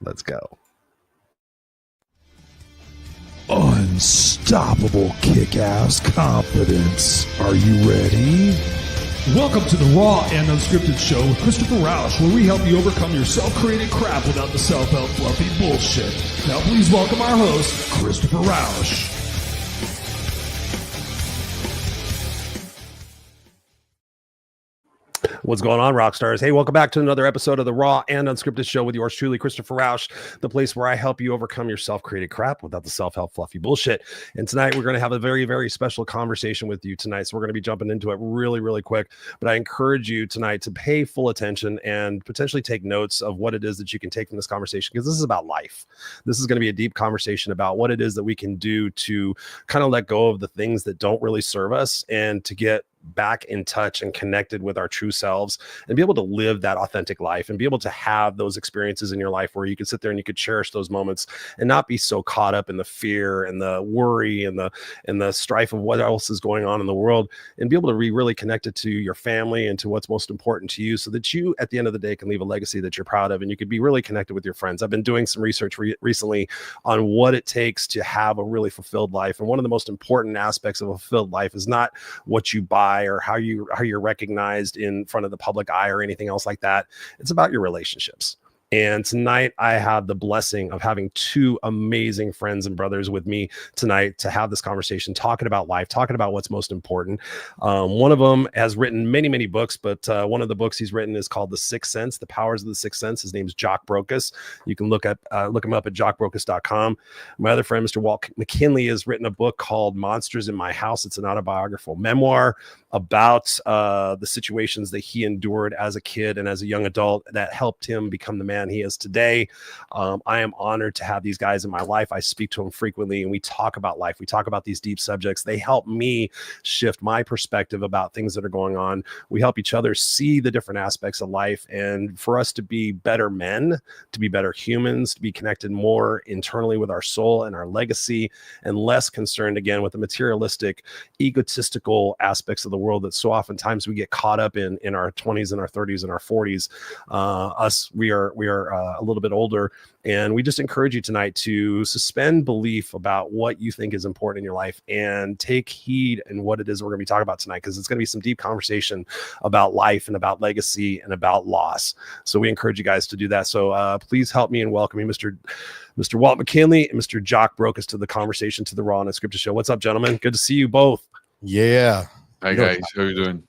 Let's go. Unstoppable kick-ass confidence. Are you ready? Welcome to the Raw and Unscripted show with Christopher Rausch, where we help you overcome your self-created crap without the self-help fluffy bullshit. Now please welcome our host, Christopher Rausch. What's going on, rock stars? Hey, welcome back to another episode of the Raw and Unscripted show with yours truly, Christopher Rausch, the place where I help you overcome your self-created crap without the self-help fluffy bullshit. And tonight we're going to have a very, very special conversation with you tonight. So we're going to be jumping into it really, really quick. But I encourage you tonight to pay full attention and potentially take notes of what it is that you can take from this conversation, because this is about life. This is going to be a deep conversation about what it is that we can do to kind of let go of the things that don't really serve us and to get back in touch and connected with our true selves and be able to live that authentic life and be able to have those experiences in your life where you can sit there and you could cherish those moments and not be so caught up in the fear and the worry and the strife of what else is going on in the world, and be able to be really connected to your family and to what's most important to you, so that you at the end of the day can leave a legacy that you're proud of and you could be really connected with your friends. I've been doing some research recently on what it takes to have a really fulfilled life, and one of the most important aspects of a fulfilled life is not what you buy or how you're recognized in front of the public eye or anything else like that. It's about your relationships. And tonight I have the blessing of having two amazing friends and brothers with me tonight to have this conversation, talking about life, talking about what's most important. One of them has written many, many books, but one of the books he's written is called The Sixth Sense, The Powers of the Sixth Sense. His name's Jock Brokus. You can look him up at jockbrokus.com. My other friend, Mr. Walt McKinley, has written a book called Monsters in My House. It's an autobiographical memoir about the situations that he endured as a kid and as a young adult that helped him become the man he is today. I am honored to have these guys in my life. I speak to them frequently and we talk about life. We talk about these deep subjects. They help me shift my perspective about things that are going on. We help each other see the different aspects of life, and for us to be better men, to be better humans, to be connected more internally with our soul and our legacy, and less concerned again with the materialistic, egotistical aspects of the world that so oftentimes we get caught up in our 20s and our 30s and our 40s. We are a little bit older, and we just encourage you tonight to suspend belief about what you think is important in your life and take heed in what it is we're going to be talking about tonight, because it's going to be some deep conversation about life and about legacy and about loss. So we encourage you guys to do that. So please help me in welcoming Mr. Walt McKinley and Mr. Jock Brokus to the conversation, to the Raw Unscripted show. What's up, gentlemen? Good to see you both. Yeah. Hi guys, how are you doing?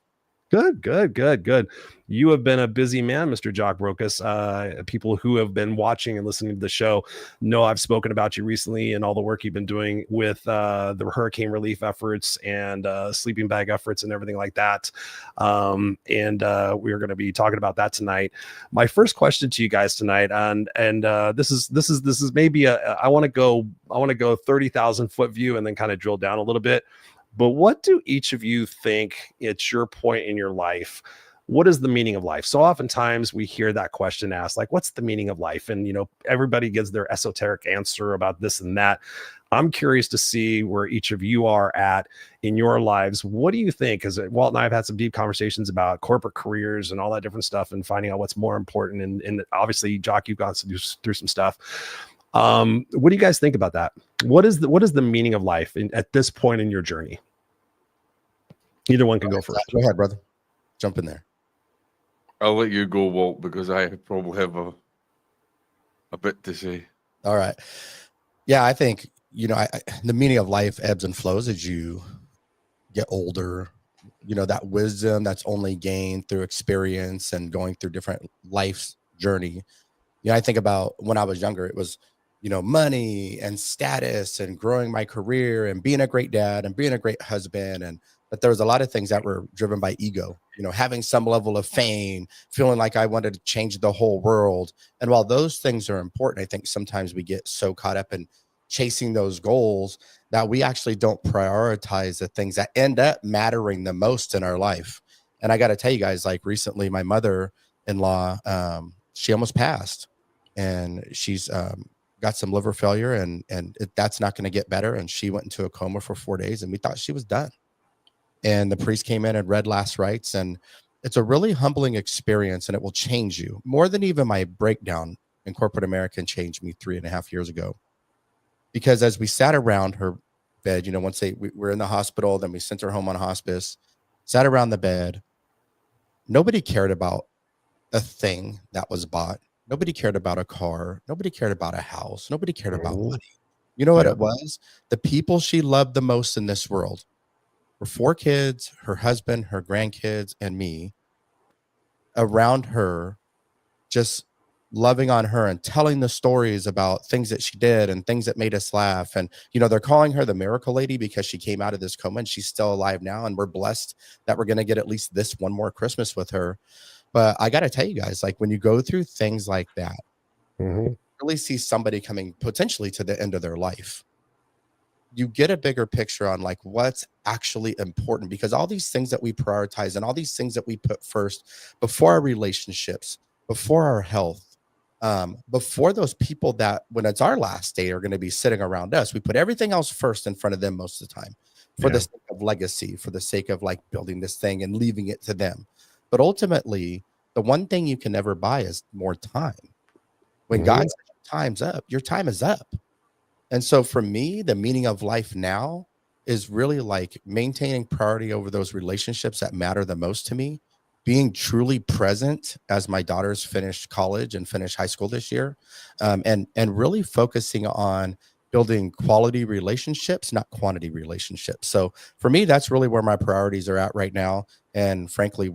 Good. You have been a busy man, Mr. Jock Brokus. People who have been watching and listening to the show know I've spoken about you recently and all the work you've been doing with the hurricane relief efforts and sleeping bag efforts and everything like that. We're going to be talking about that tonight. My first question to you guys tonight, and this is maybe I want to go 30,000 foot view and then kind of drill down a little bit. But what do each of you think at your point in your life? What is the meaning of life? So oftentimes we hear that question asked, like, what's the meaning of life? And, everybody gives their esoteric answer about this and that. I'm curious to see where each of you are at in your lives. What do you think? Because Walt and I have had some deep conversations about corporate careers and all that different stuff and finding out what's more important. And obviously, Jock, you've gone through some stuff. What do you guys think about that? What is the meaning of life at this point in your journey? Either one can go first. Go ahead, brother. Jump in there. I'll let you go, Walt, because I probably have a bit to say. All right. Yeah, I think, the meaning of life ebbs and flows as you get older. That wisdom that's only gained through experience and going through different life's journey. I think about when I was younger, it was, money and status and growing my career and being a great dad and being a great husband. But there was a lot of things that were driven by ego, having some level of fame, feeling like I wanted to change the whole world. And while those things are important, I think sometimes we get so caught up in chasing those goals that we actually don't prioritize the things that end up mattering the most in our life. And I got to tell you guys, like recently, my mother-in-law, she almost passed, and she's got some liver failure, and that's not going to get better. And she went into a coma for 4 days, and we thought she was done. And the priest came in and read last rites, and it's a really humbling experience, and it will change you more than even my breakdown. in corporate America and changed me 3.5 years ago. Because as we sat around her bed, once we were in the hospital, then we sent her home on hospice, sat around the bed, nobody cared about a thing that was bought. Nobody cared about a car. Nobody cared about a house. Nobody cared about money. You know what it was? The people she loved the most in this world, her 4 kids, her husband, her grandkids, and me, around her, just loving on her and telling the stories about things that she did and things that made us laugh. And, they're calling her the miracle lady because she came out of this coma and she's still alive now. And we're blessed that we're going to get at least this one more Christmas with her. But I got to tell you guys, like when you go through things like that, really see somebody coming potentially to the end of their life, you get a bigger picture on like what's actually important, because all these things that we prioritize and all these things that we put first before our relationships, before our health, before those people that when it's our last day are going to be sitting around us, we put everything else first in front of them most of the time for the sake of legacy, for the sake of like building this thing and leaving it to them. But ultimately, the one thing you can never buy is more time. When God says time's up, your time is up. And so for me, the meaning of life now is really like maintaining priority over those relationships that matter the most to me, being truly present as my daughters finish college and finish high school this year, and really focusing on building quality relationships, not quantity relationships. So for me, that's really where my priorities are at right now. And frankly,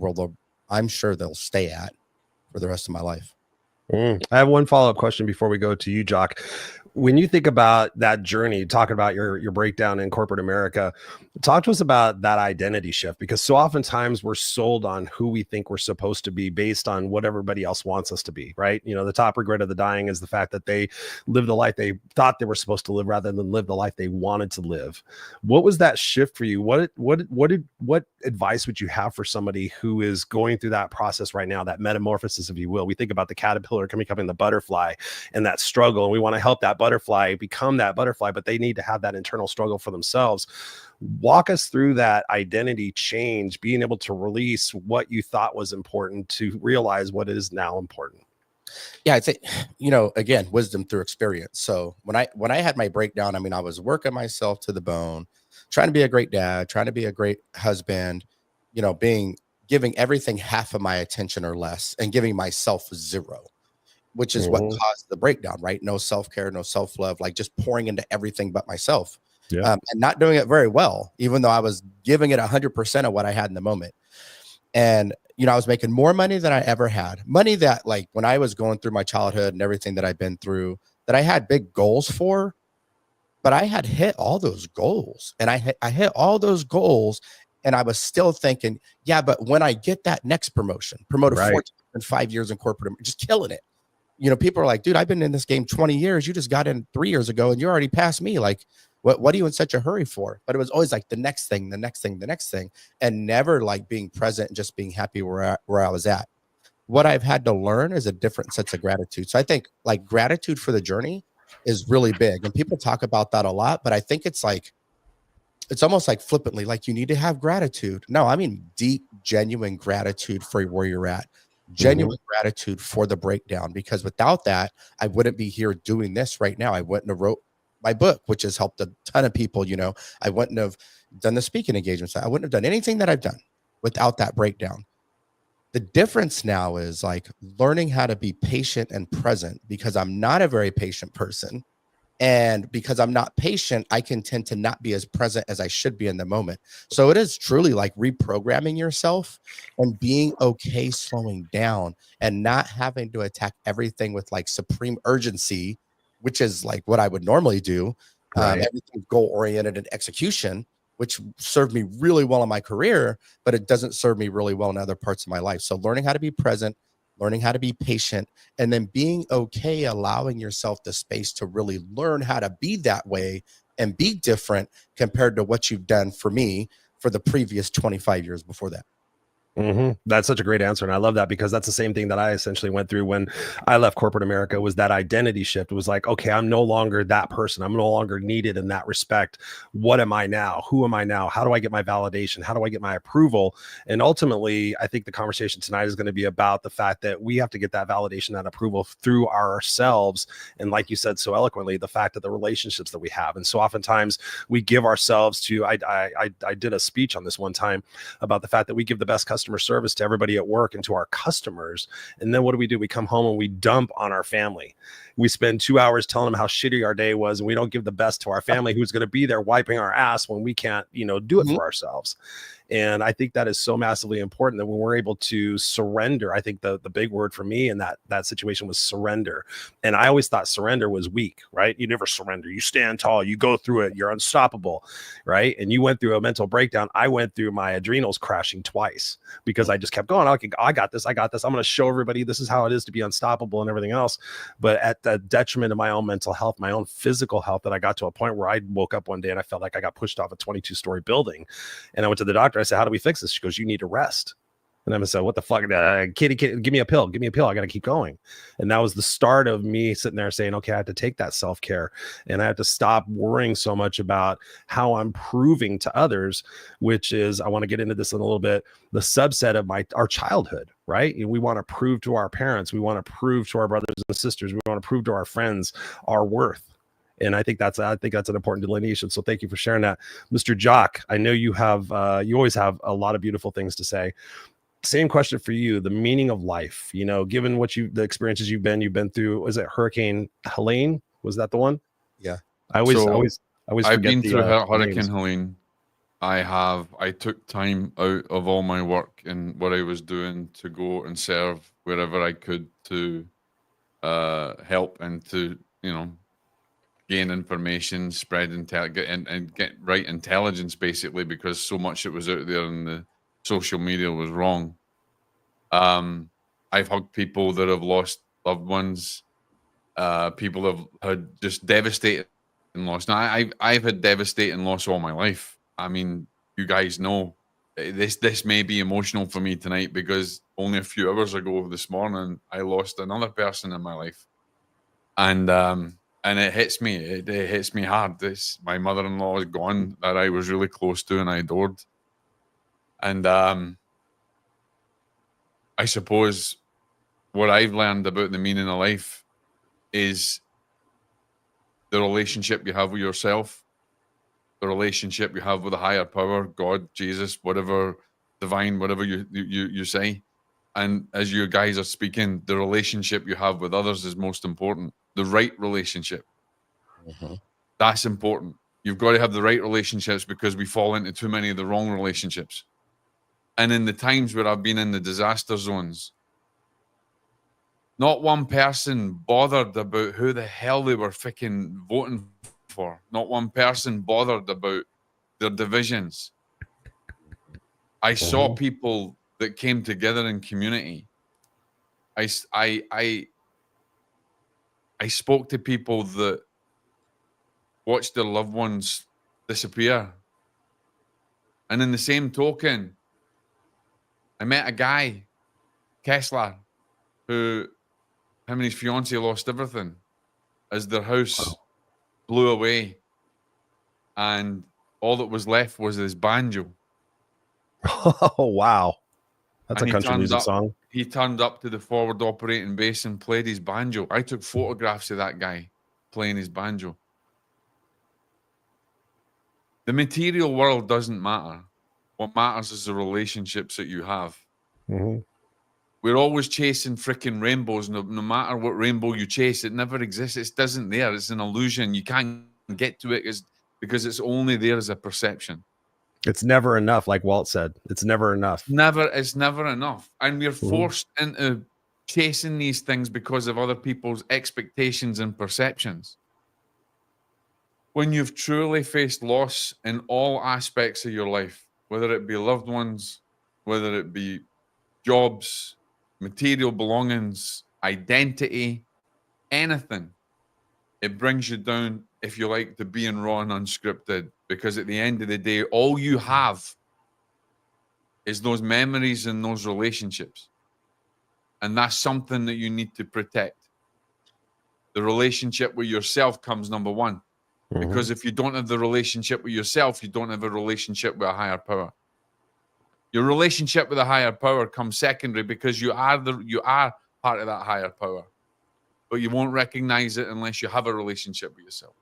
I'm sure they'll stay at for the rest of my life. I have one follow-up question before we go to you, Jock. When you think about that journey, talking about your breakdown in corporate America, talk to us about that identity shift, because so oftentimes we're sold on who we think we're supposed to be based on what everybody else wants us to be, right? The top regret of the dying is the fact that they lived the life they thought they were supposed to live rather than live the life they wanted to live. What was that shift for you? What advice would you have for somebody who is going through that process right now, that metamorphosis, if you will? We think about the caterpillar becoming the butterfly and that struggle, and we want to help that butterfly become that butterfly, but they need to have that internal struggle for themselves. Walk us through that identity change, being able to release what you thought was important to realize what is now important. Yeah, I'd say, again, wisdom through experience. So when I had my breakdown, I was working myself to the bone, trying to be a great dad, trying to be a great husband, giving everything half of my attention or less and giving myself 0. Which is what caused the breakdown, right? No self-care, no self-love, like just pouring into everything but myself, and not doing it very well, even though I was giving it 100% of what I had in the moment. And, I was making more money than I ever had. Money that, like, when I was going through my childhood and everything that I've been through, that I had big goals for, but I had hit all those goals. And I hit all those goals, and I was still thinking, yeah, but when I get that next promoted 4 and 5 years in corporate, I'm just killing it. People are like, dude, I've been in this game 20 years. You just got in 3 years ago and you're already past me. Like, what are you in such a hurry for? But it was always like the next thing, and never like being present and just being happy where I was at. What I've had to learn is a different sense of gratitude. So I think like gratitude for the journey is really big. And people talk about that a lot, but I think it's almost like flippantly, like you need to have gratitude. No, I mean deep, genuine gratitude for where you're at. Genuine gratitude for the breakdown, because without that, I wouldn't be here doing this right now. I wouldn't have wrote my book, which has helped a ton of people. I wouldn't have done the speaking engagements. I wouldn't have done anything that I've done without that breakdown. The difference now is like learning how to be patient and present, because I'm not a very patient person. And because I'm not patient, I can tend to not be as present as I should be in the moment. So it is truly like reprogramming yourself and being okay slowing down and not having to attack everything with like supreme urgency, which is like what I would normally do. Everything goal-oriented and execution, which served me really well in my career, but it doesn't serve me really well in other parts of my life. So learning how to be present, learning how to be patient, and then being okay, allowing yourself the space to really learn how to be that way and be different compared to what you've done for me for the previous 25 years before that. That's such a great answer. And I love that because that's the same thing that I essentially went through when I left corporate America was that identity shift. It was like, okay, I'm no longer that person. I'm no longer needed in that respect. What am I now? Who am I now? How do I get my validation? How do I get my approval? And ultimately, I think the conversation tonight is going to be about the fact that we have to get that validation, that approval through ourselves. And like you said so eloquently, the fact that the relationships that we have. And so oftentimes we give ourselves to, I did a speech on this one time about the fact that we give the best customer service to everybody at work and to our customers. And then what do? We come home and we dump on our family. We spend 2 hours telling them how shitty our day was, and we don't give the best to our family who's going to be there wiping our ass when we can't, do it for ourselves. And I think that is so massively important that when we're able to surrender, I think the big word for me in that situation was surrender. And I always thought surrender was weak, right? You never surrender. You stand tall, you go through it, you're unstoppable, right? And you went through a mental breakdown. I went through my adrenals crashing twice because I just kept going. Okay, I got this. I'm going to show everybody this is how it is to be unstoppable and everything else. But at the detriment of my own mental health, my own physical health, that I got to a point where I woke up one day and I felt like I got pushed off a 22-story building. And I went to the doctor. I said, how do we fix this? She goes, you need to rest. And I'm like, what the fuck? Kitty, give me a pill. Give me a pill. I got to keep going. And that was the start of me sitting there saying, okay, I have to take that self-care and I have to stop worrying so much about how I'm proving to others, which is, I want to get into this in a little bit, the subset of our childhood, right? We want to prove to our parents. We want to prove to our brothers and sisters. We want to prove to our friends our worth. And I think that's an important delineation. So thank you for sharing that. Mr. Jock, I know you always have a lot of beautiful things to say. Same question for you, the meaning of life, given the experiences you've been through. Was it Hurricane Helene? Was that the one? Yeah. I always I've been through Hurricane names. Helene. I took time out of all my work and what I was doing to go and serve wherever I could to help and to, gain information, spread intelligence, and get right intelligence, basically, because so much that was out there and the social media was wrong. I've hugged people that have lost loved ones. People have had just devastating loss. Now, I've had devastating loss all my life. I mean, you guys know this may be emotional for me tonight because only a few hours ago this morning I lost another person in my life, and it hits me. It hits me hard. My mother-in-law is gone that I was really close to and I adored. And I suppose what I've learned about the meaning of life is the relationship you have with yourself, the relationship you have with a higher power, God, Jesus, whatever, divine, whatever you say. And as you guys are speaking, the relationship you have with others is most important. The right relationship. That's important. You've got to have the right relationships because we fall into too many of the wrong relationships. And in the times where I've been in the disaster zones, not one person bothered about who the hell they were freaking voting for. Not one person bothered about their divisions. I saw people that came together in community. I spoke to people that watched their loved ones disappear. And in the same token, I met a guy, Kessler, who him and his fiance lost everything as their house blew away. And all that was left was his banjo. Oh, wow. That's And a country music song. He turned up to the forward operating base and played his banjo. I took photographs of that guy playing his banjo. The material world doesn't matter. What matters is the relationships that you have. We're always chasing freaking rainbows. No matter what rainbow you chase, it never exists. It doesn't there. It's an illusion. You can't get to it because it's only there as a perception. It's never enough, like Walt said. It's never enough. It's never enough. And we're forced into chasing these things because of other people's expectations and perceptions. When you've truly faced loss in all aspects of your life, whether it be loved ones, whether it be jobs, material belongings, identity, anything, it brings you down, if you like, to being raw and unscripted. Because at the end of the day, all you have is those memories and those relationships. And that's something that you need to protect. The relationship with yourself comes number one. Because if you don't have the relationship with yourself, you don't have a relationship with a higher power. Your relationship with a higher power comes secondary because you are part of that higher power. But you won't recognize it unless you have a relationship with yourself.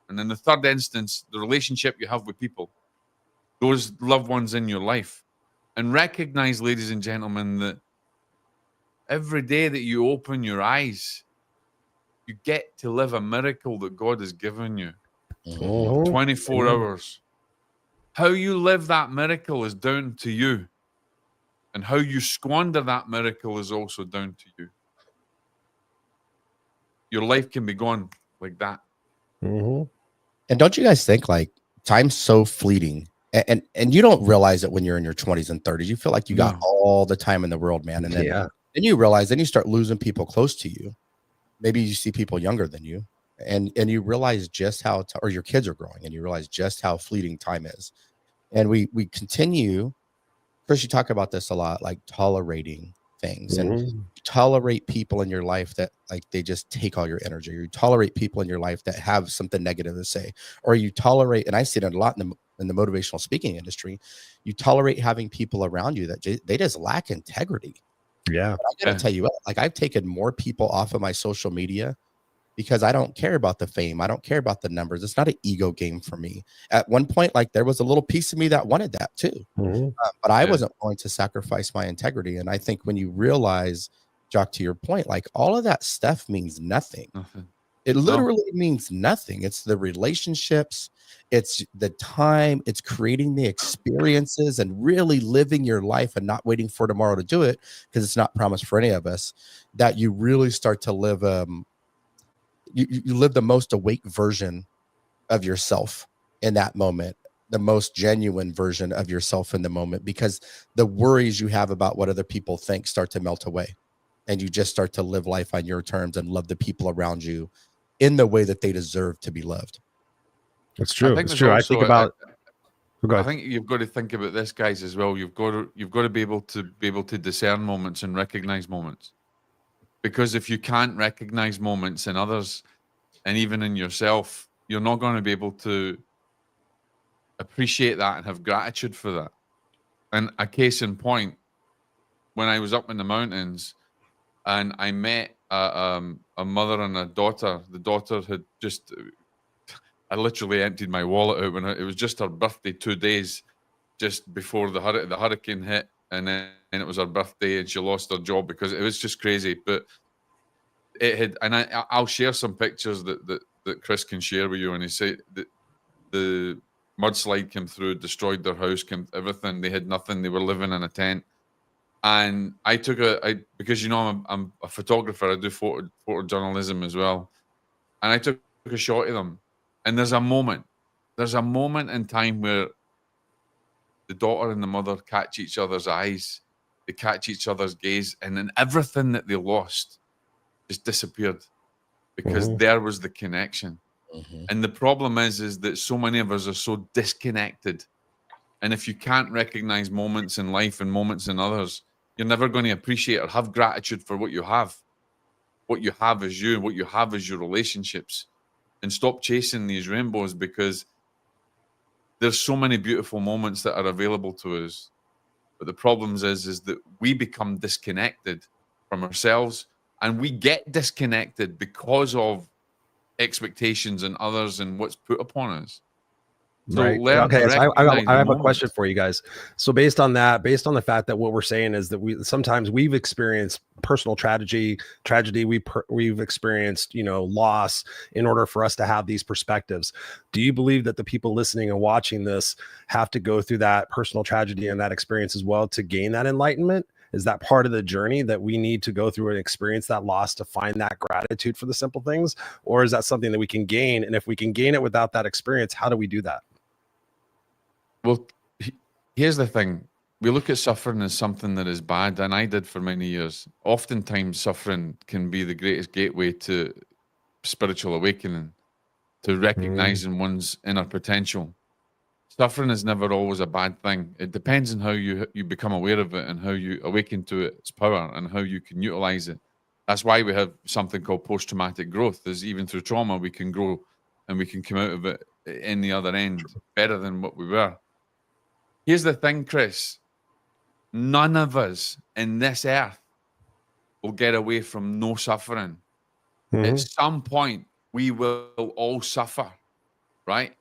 And in the third instance, the relationship you have with people, those loved ones in your life. And recognize, ladies and gentlemen, that every day that you open your eyes, you get to live a miracle that God has given you. 24 hours. How you live that miracle is down to you. And how you squander that miracle is also down to you. Your life can be gone like that. And don't you guys think like time's so fleeting, and you don't realize it when you're in your 20s and 30s. You feel like you got all the time in the world, man. And then you realize, then you start losing people close to you. Maybe you see people younger than you, and you realize just how, or your kids are growing, and you realize just how fleeting time is. And we continue, Chris, you talk about this a lot, like tolerating things, and you tolerate people in your life that like they just take all your energy. You tolerate people in your life that have something negative to say, or you tolerate, and I see it a lot in the motivational speaking industry, you tolerate having people around you that they just lack integrity. Yeah. But I gotta tell you what, like I've taken more people off of my social media because I don't care about the fame. I don't care about the numbers. It's not an ego game for me. At one point, like there was a little piece of me that wanted that too. But I wasn't going to sacrifice my integrity. And I think when you realize, Jock, to your point, like all of that stuff means nothing. It literally means nothing. It's the relationships, it's the time, it's creating the experiences and really living your life and not waiting for tomorrow to do it, because it's not promised for any of us, that you really start to live you live the most awake version of yourself in that moment, the most genuine version of yourself in the moment, because the worries you have about what other people think start to melt away, and you just start to live life on your terms and love the people around you in the way that they deserve to be loved. It's true. It's true. I think about. I think you've got to think about this, guys, as well. You've got to be able to discern moments and recognize moments. Because if you can't recognize moments in others and even in yourself, you're not going to be able to appreciate that and have gratitude for that. And a case in point, when I was up in the mountains and I met a mother and a daughter, the daughter had just, I literally emptied my wallet out when it was just her birthday 2 days just before the hurricane hit. And then it was her birthday and she lost her job because it was just crazy. But it had, and I'll share some pictures that Chris can share with you. And he said that the mudslide came through, destroyed their house, everything. They had nothing. They were living in a tent. And I took because you know I'm a photographer. I do photojournalism as well. And I took a shot of them. And there's a moment in time where the daughter and the mother catch each other's eyes, they catch each other's gaze, and then everything that they lost just disappeared because there was the connection. And the problem is that so many of us are so disconnected. And if you can't recognize moments in life and moments in others, you're never going to appreciate or have gratitude for what you have. What you have is you, what you have is your relationships. And stop chasing these rainbows, because there's so many beautiful moments that are available to us. But the problem is that we become disconnected from ourselves, and we get disconnected because of expectations and others and what's put upon us. So right. Okay. So I have a question for you guys. So based on the fact that what we're saying is that we've experienced personal tragedy, we've experienced, loss in order for us to have these perspectives. Do you believe that the people listening and watching this have to go through that personal tragedy and that experience as well to gain that enlightenment? Is that part of the journey that we need to go through and experience that loss to find that gratitude for the simple things? Or is that something that we can gain? And if we can gain it without that experience, how do we do that? Well, here's the thing. We look at suffering as something that is bad, and I did for many years. Oftentimes, suffering can be the greatest gateway to spiritual awakening, to recognizing one's inner potential. suffering is never always a bad thing. It depends on how you become aware of it and how you awaken to its power and how you can utilize it. That's why we have something called post-traumatic growth. Is even through trauma, we can grow and we can come out of it in the other end better than what we were. Here's the thing, Chris. None of us in this earth will get away from no suffering. At some point, we will all suffer, right?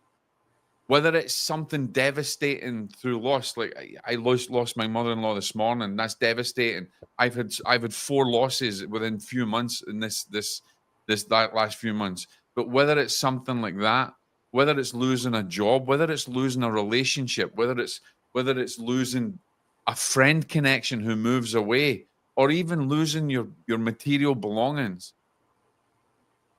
Whether it's something devastating through loss, like I lost my mother-in-law this morning. That's devastating. I've had 4 losses within few months in that last few months. But whether it's something like that, whether it's losing a job, whether it's losing a relationship, whether it's losing a friend connection who moves away, or even losing your material belongings,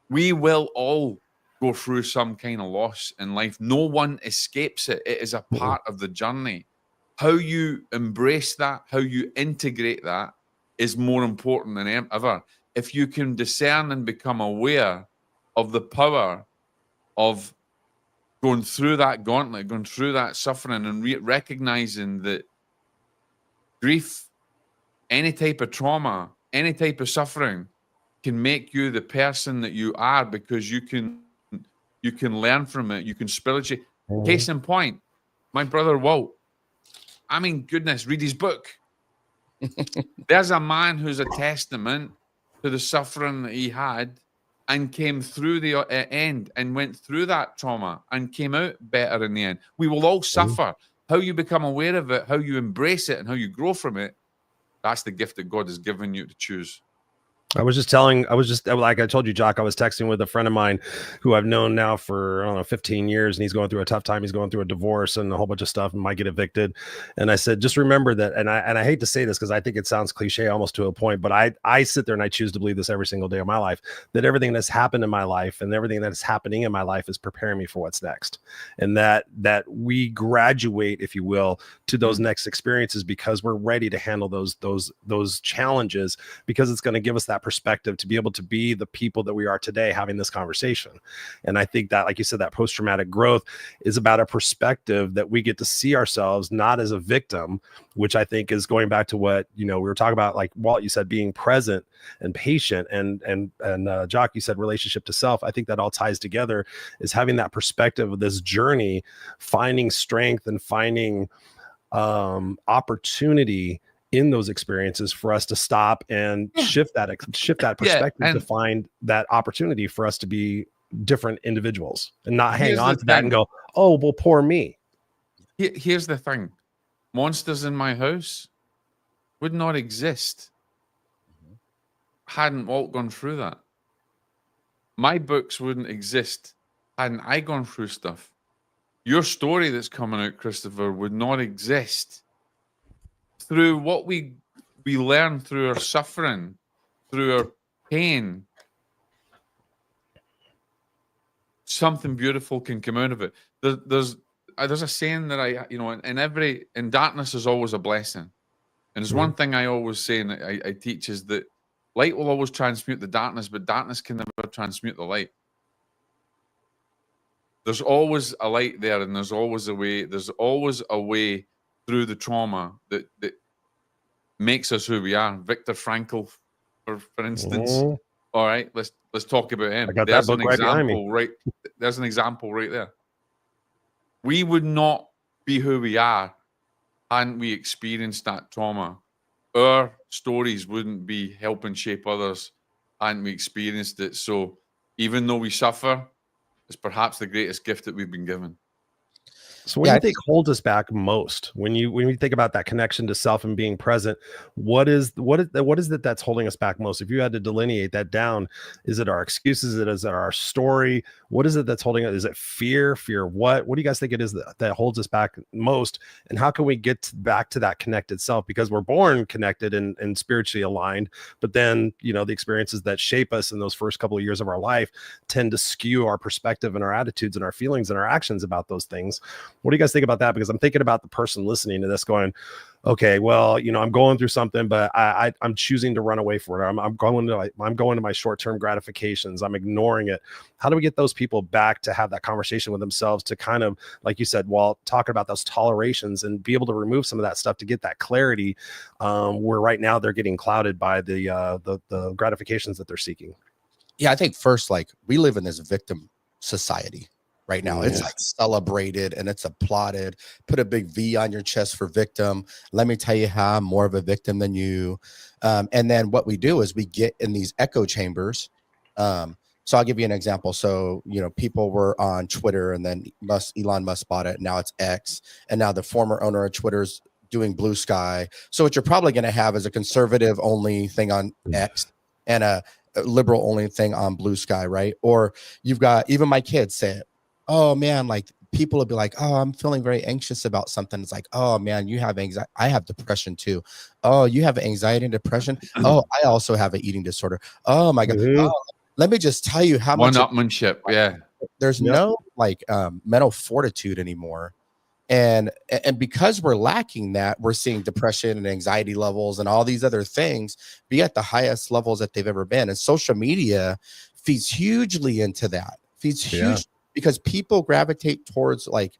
we will all go through some kind of loss in life. No one escapes it. It is a part of the journey. How you embrace that, how you integrate that is more important than ever. If you can discern and become aware of the power of going through that gauntlet, going through that suffering, and recognizing that grief, any type of trauma, any type of suffering can make you the person that you are, because you can learn from it. You can spiritually. Case in point, my brother Walt. I mean, goodness, read his book. There's a man who's a testament to the suffering that he had and came through the end and went through that trauma and came out better in the end. We will all suffer. How you become aware of it, how you embrace it, and how you grow from it, that's the gift that God has given you to choose. Like I told you, Jock, I was texting with a friend of mine who I've known now for, I don't know, 15 years, and he's going through a tough time. He's going through a divorce and a whole bunch of stuff and might get evicted. And I said, just remember that. And I hate to say this because I think it sounds cliche almost to a point, but I sit there and I choose to believe this every single day of my life, that everything that's happened in my life and everything that is happening in my life is preparing me for what's next. And that we graduate, if you will, to those next experiences because we're ready to handle those challenges, because it's going to give us that perspective to be able to be the people that we are today having this conversation. And I think that, like you said, that post-traumatic growth is about a perspective that we get to see ourselves not as a victim, which I think is going back to what, we were talking about, like Walt, you said, being present and patient, and Jock, you said relationship to self. I think that all ties together, is having that perspective of this journey, finding strength and finding opportunity in those experiences for us to stop and shift that perspective to find that opportunity for us to be different individuals and not hang on to that and go, oh, well, poor me. Here's the thing. Monsters in My House would not exist hadn't Walt gone through that. My books wouldn't exist hadn't I gone through stuff. Your story that's coming out, Christopher, would not exist through what we learn through our suffering, through our pain. Something beautiful can come out of it. There's a saying that in darkness is always a blessing. And there's one thing I always say, and I teach, is that light will always transmute the darkness, but darkness can never transmute the light. There's always a light there, and there's always a way. There's always a way through the trauma that makes us who we are. Viktor Frankl, for instance. All right, let's talk about him. I got that book right behind me. There's an example right there. We would not be who we are hadn't we experienced that trauma. Our stories wouldn't be helping shape others hadn't we experienced it. So even though we suffer, it's perhaps the greatest gift that we've been given. So what do you think holds us back most when you think about that connection to self and being present? What is it that's holding us back most? If you had to delineate that down, is it our excuses? Is it our story? What is it that's holding us? Is it fear? Fear of what? What do you guys think it is that holds us back most? And how can we get back to that connected self? Because we're born connected and spiritually aligned, but then the experiences that shape us in those first couple of years of our life tend to skew our perspective and our attitudes and our feelings and our actions about those things. What do you guys think about that? Because I'm thinking about the person listening to this going, okay, well, I'm going through something, but I'm choosing to run away from it. I'm going to my short-term gratifications. I'm ignoring it. How do we get those people back to have that conversation with themselves to kind of, like you said, while talking about those tolerations and be able to remove some of that stuff to get that clarity, where right now they're getting clouded by the gratifications that they're seeking? Yeah, I think first, like, we live in this victim society right now. It's like celebrated and it's applauded. Put a big V on your chest for victim. Let me tell you how I'm more of a victim than you. And then what we do is we get in these echo chambers. So I'll give you an example. So, people were on Twitter, and then Elon Musk bought it. Now it's X. And now the former owner of Twitter's doing Blue Sky. So what you're probably going to have is a conservative only thing on X and a liberal only thing on Blue Sky, right? Or you've got, even my kids say it, oh man, like people will be like, oh, I'm feeling very anxious about something. It's like, oh man, you have anxiety. I have depression too. Oh, you have anxiety and depression. Oh, I also have an eating disorder. Oh my God. Oh, let me just tell you how much one-upmanship. Yeah. There's no like mental fortitude anymore. And because we're lacking that, we're seeing depression and anxiety levels and all these other things be at the highest levels that they've ever been. And social media feeds hugely into that. Because people gravitate towards like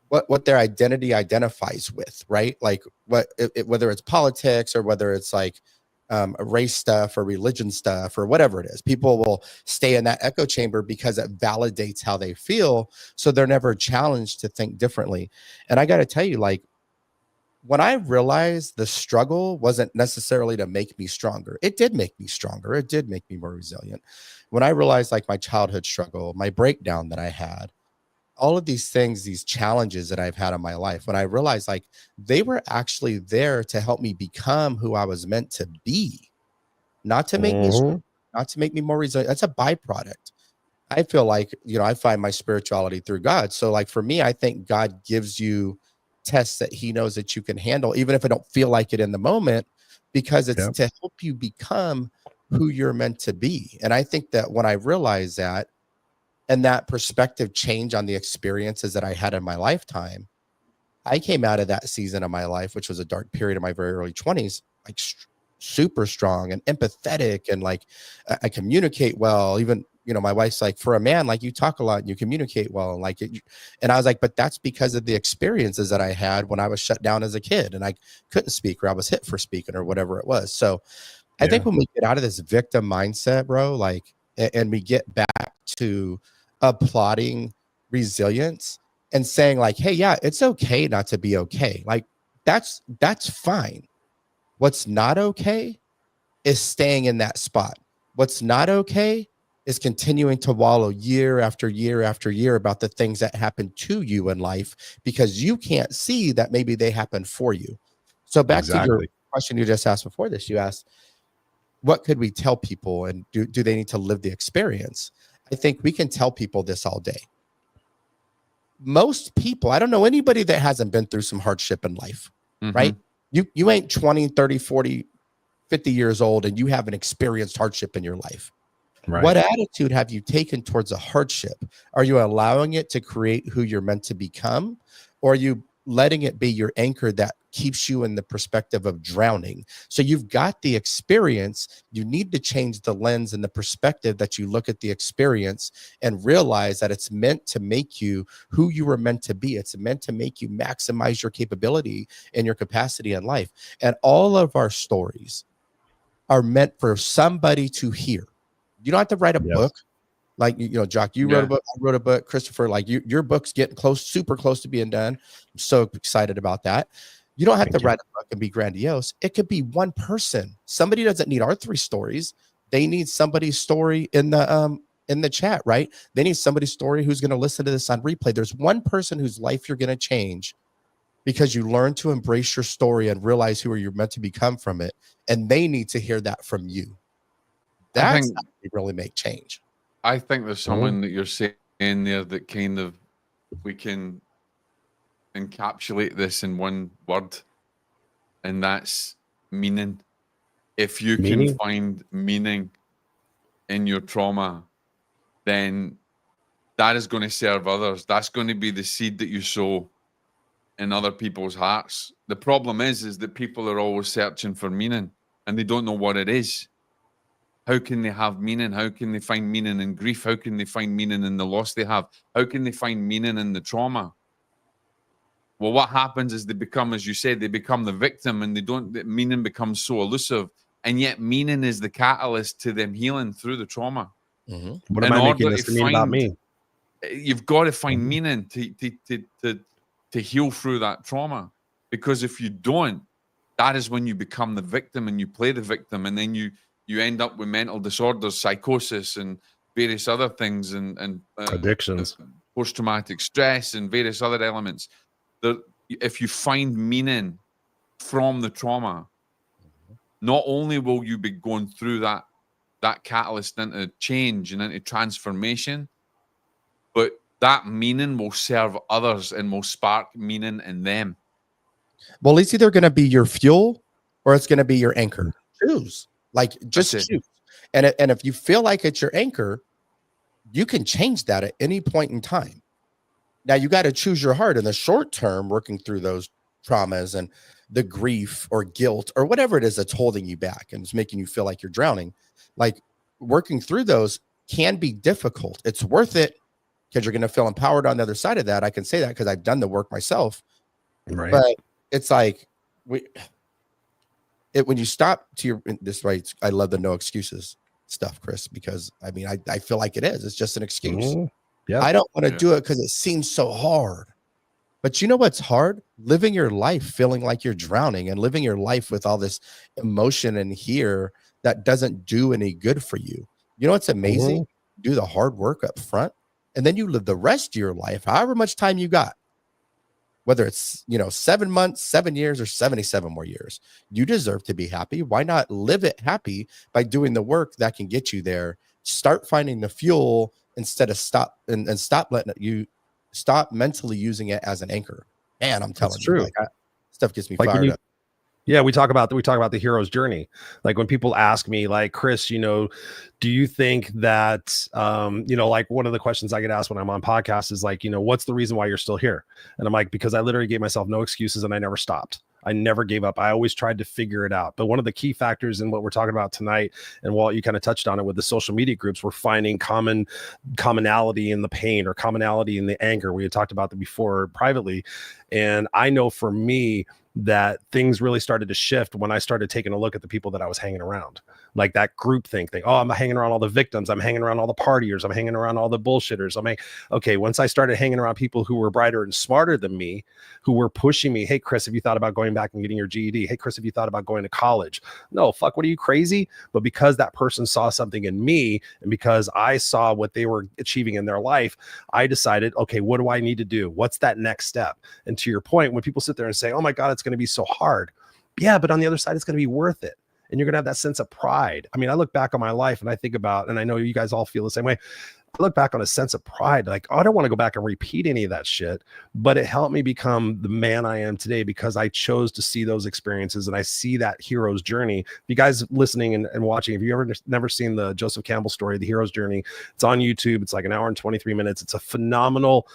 what their identity identifies with, right? Like whether it's politics or whether it's like race stuff or religion stuff or whatever it is. People will stay in that echo chamber because it validates how they feel. So they're never challenged to think differently. And I got to tell you, like, when I realized the struggle wasn't necessarily to make me stronger, it did make me stronger. It did make me more resilient. When I realized like my childhood struggle, my breakdown that I had, all of these things, these challenges that I've had in my life, when I realized like they were actually there to help me become who I was meant to be, not to make me strong, not to make me more resilient. That's a byproduct. I feel like, I find my spirituality through God. So like for me, I think God gives you tests that he knows that you can handle, even if I don't feel like it in the moment, because it's to help you become who you're meant to be. And I think that when I realized that, and that perspective change on the experiences that I had in my lifetime, I came out of that season of my life, which was a dark period in my very early 20s, like super strong and empathetic. And like, I communicate well. Even, my wife's like, for a man, like you talk a lot and you communicate well. And like, and I was like, but that's because of the experiences that I had when I was shut down as a kid and I couldn't speak, or I was hit for speaking, or whatever it was. So I think when we get out of this victim mindset, bro, like, and we get back to applauding resilience and saying like, hey, yeah, it's okay not to be okay. Like that's fine. What's not okay is staying in that spot. What's not okay is continuing to wallow year after year after year about the things that happen to you in life because you can't see that maybe they happen for you. So back to your question you just asked before this, you asked, what could we tell people, and do they need to live the experience? I think we can tell people this all day. Most people, I don't know anybody that hasn't been through some hardship in life, right? You ain't 20, 30, 40, 50 years old and you haven't experienced hardship in your life. Right. What attitude have you taken towards a hardship? Are you allowing it to create who you're meant to become? Or are you letting it be your anchor that keeps you in the perspective of drowning? So you've got the experience. You need to change the lens and the perspective that you look at the experience and realize that it's meant to make you who you were meant to be. It's meant to make you maximize your capability and your capacity in life. And all of our stories are meant for somebody to hear. You don't have to write a book. Like, Jock, you wrote a book, I wrote a book, Christopher, like your book's getting close, super close to being done. I'm so excited about that. You don't have to write a book and be grandiose. It could be one person. Somebody doesn't need our 3 stories. They need somebody's story in the chat, right? They need somebody's story who's going to listen to this on replay. There's one person whose life you're going to change because you learn to embrace your story and realize who you're meant to become from it. And they need to hear that from you. That's how you really make change. I think there's someone that you're saying there that kind of, we can encapsulate this in one word, and that's meaning. If you can find meaning in your trauma, then that is going to serve others. That's going to be the seed that you sow in other people's hearts. The problem is that people are always searching for meaning and they don't know what it is. How can they have meaning? How can they find meaning in grief? How can they find meaning in the loss they have? How can they find meaning in the trauma? Well, what happens is they become, as you said, they become the victim, and meaning becomes so elusive. And yet meaning is the catalyst to them healing through the trauma. What am I making this to mean about me? You've got to find meaning to heal through that trauma. Because if you don't, that is when you become the victim and you play the victim, and then you end up with mental disorders, psychosis, and various other things, and addictions, post-traumatic stress, and various other elements. If you find meaning from the trauma, not only will you be going through that catalyst into change and into transformation, but that meaning will serve others and will spark meaning in them. Well, it's either going to be your fuel or it's going to be your anchor. Choose. Like, just choose. And if you feel like it's your anchor, you can change that at any point in time. Now, you got to choose your heart in the short term, working through those traumas and the grief or guilt or whatever it is that's holding you back and it's making you feel like you're drowning. Like, working through those can be difficult. It's worth it because you're going to feel empowered on the other side of that. I can say that because I've done the work myself. Right. But it's like when you stop to your this right. I love the no excuses stuff, Chris, because I mean, I feel like it is. It's just an excuse. Yeah. I don't want to do it because it seems so hard. But you know what's hard? Living your life feeling like you're drowning and living your life with all this emotion in here that doesn't do any good for you. You know what's amazing? Do the hard work up front, and then you live the rest of your life, however much time you got. Whether it's 7 months, 7 years, or 77 more years, you deserve to be happy. Why not live it happy by doing the work that can get you there? Start finding the fuel instead of stop mentally using it as an anchor. Man, I'm telling you, like, stuff gets me fired up. Yeah, we talk about the hero's journey. Like, when people ask me, like, Chris, do you think that like, one of the questions I get asked when I'm on podcasts is like, what's the reason why you're still here? And I'm like, because I literally gave myself no excuses and I never stopped. I never gave up. I always tried to figure it out. But one of the key factors in what we're talking about tonight, and Walt, you kind of touched on it with the social media groups, we're finding commonality in the pain or commonality in the anger. We had talked about that before privately. And I know for me that things really started to shift when I started taking a look at the people that I was hanging around, like that group thing. Oh, I'm hanging around all the victims. I'm hanging around all the partiers. I'm hanging around all the bullshitters. Okay, once I started hanging around people who were brighter and smarter than me, who were pushing me. Hey, Chris, have you thought about going back and getting your GED? Hey, Chris, have you thought about going to college? No, fuck, what are you, crazy? But because that person saw something in me, and because I saw what they were achieving in their life, I decided, okay, what do I need to do? What's that next step? And to your point, when people sit there and say, oh my God, it's going to be so hard. Yeah, but on the other side, it's going to be worth it. And you're going to have that sense of pride. I mean, I look back on my life and I think about, and I know you guys all feel the same way. I look back on a sense of pride, like, oh, I don't want to go back and repeat any of that shit, but it helped me become the man I am today because I chose to see those experiences and I see that hero's journey. If you guys listening and watching, if you ever never seen the Joseph Campbell story, The Hero's Journey, it's on YouTube. It's like 1 hour and 23 minutes. It's a phenomenal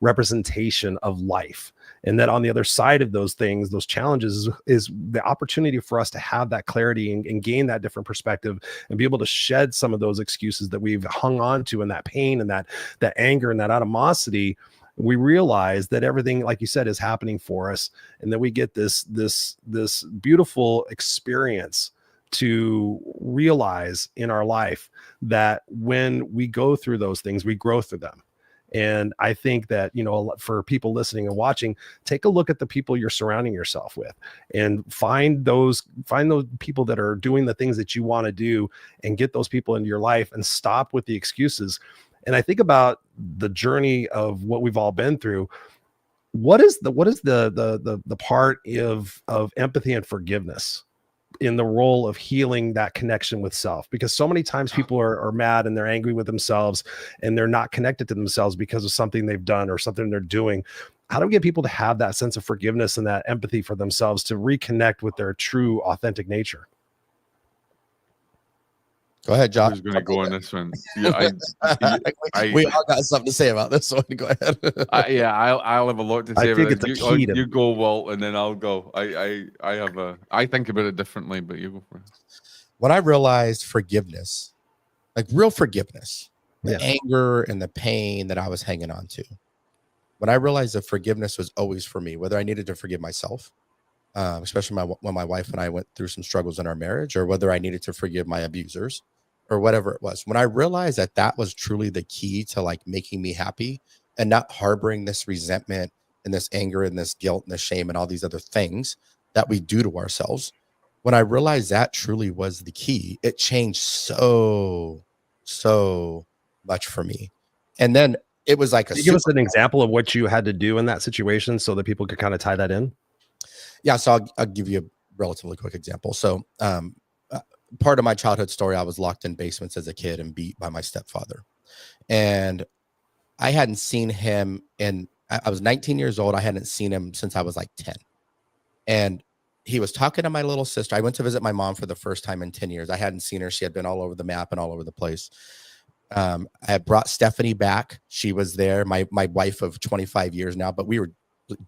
representation of life. And that on the other side of those things, those challenges is the opportunity for us to have that clarity and gain that different perspective and be able to shed some of those excuses that we've hung on to, and that pain and that anger and that animosity. We realize that everything, like you said, is happening for us, and that we get this beautiful experience to realize in our life that when we go through those things, we grow through them. And I think that, for people listening and watching, take a look at the people you're surrounding yourself with and find those people that are doing the things that you want to do, and get those people into your life and stop with the excuses. And I think about the journey of what we've all been through. What is the part of empathy and forgiveness in the role of healing that connection with self? Because so many times people are mad and they're angry with themselves and they're not connected to themselves because of something they've done or something they're doing. How do we get people to have that sense of forgiveness and that empathy for themselves to reconnect with their true, authentic nature? Go ahead, Josh. Who's going to go on this one? Yeah, we all got something to say about this one. Go ahead. I'll have a lot to say I think about it's it. a key to You go, Walt, and then I'll go. I think about it differently, but you go for it. When I realized forgiveness, like real forgiveness, the Yeah. anger and the pain that I was hanging on to, when I realized that forgiveness was always for me, whether I needed to forgive myself, especially when my wife and I went through some struggles in our marriage, or whether I needed to forgive my abusers or whatever it was. When I realized that that was truly the key to like making me happy and not harboring this resentment and this anger and this guilt and this shame and all these other things that we do to ourselves. When I realized that truly was the key, it changed so much for me. And then it was like Can you give us an example of what you had to do in that situation so that people could kind of tie that in? Yeah, so I'll give you a relatively quick example. So part of my childhood story, I was locked in basements as a kid and beat by my stepfather. And I hadn't seen him I was 19 years old. I hadn't seen him since I was like 10. And he was talking to my little sister. I went to visit my mom for the first time in 10 years. I hadn't seen her. She had been all over the map and all over the place. I had brought Stephanie back. She was there, my wife of 25 years now, but we were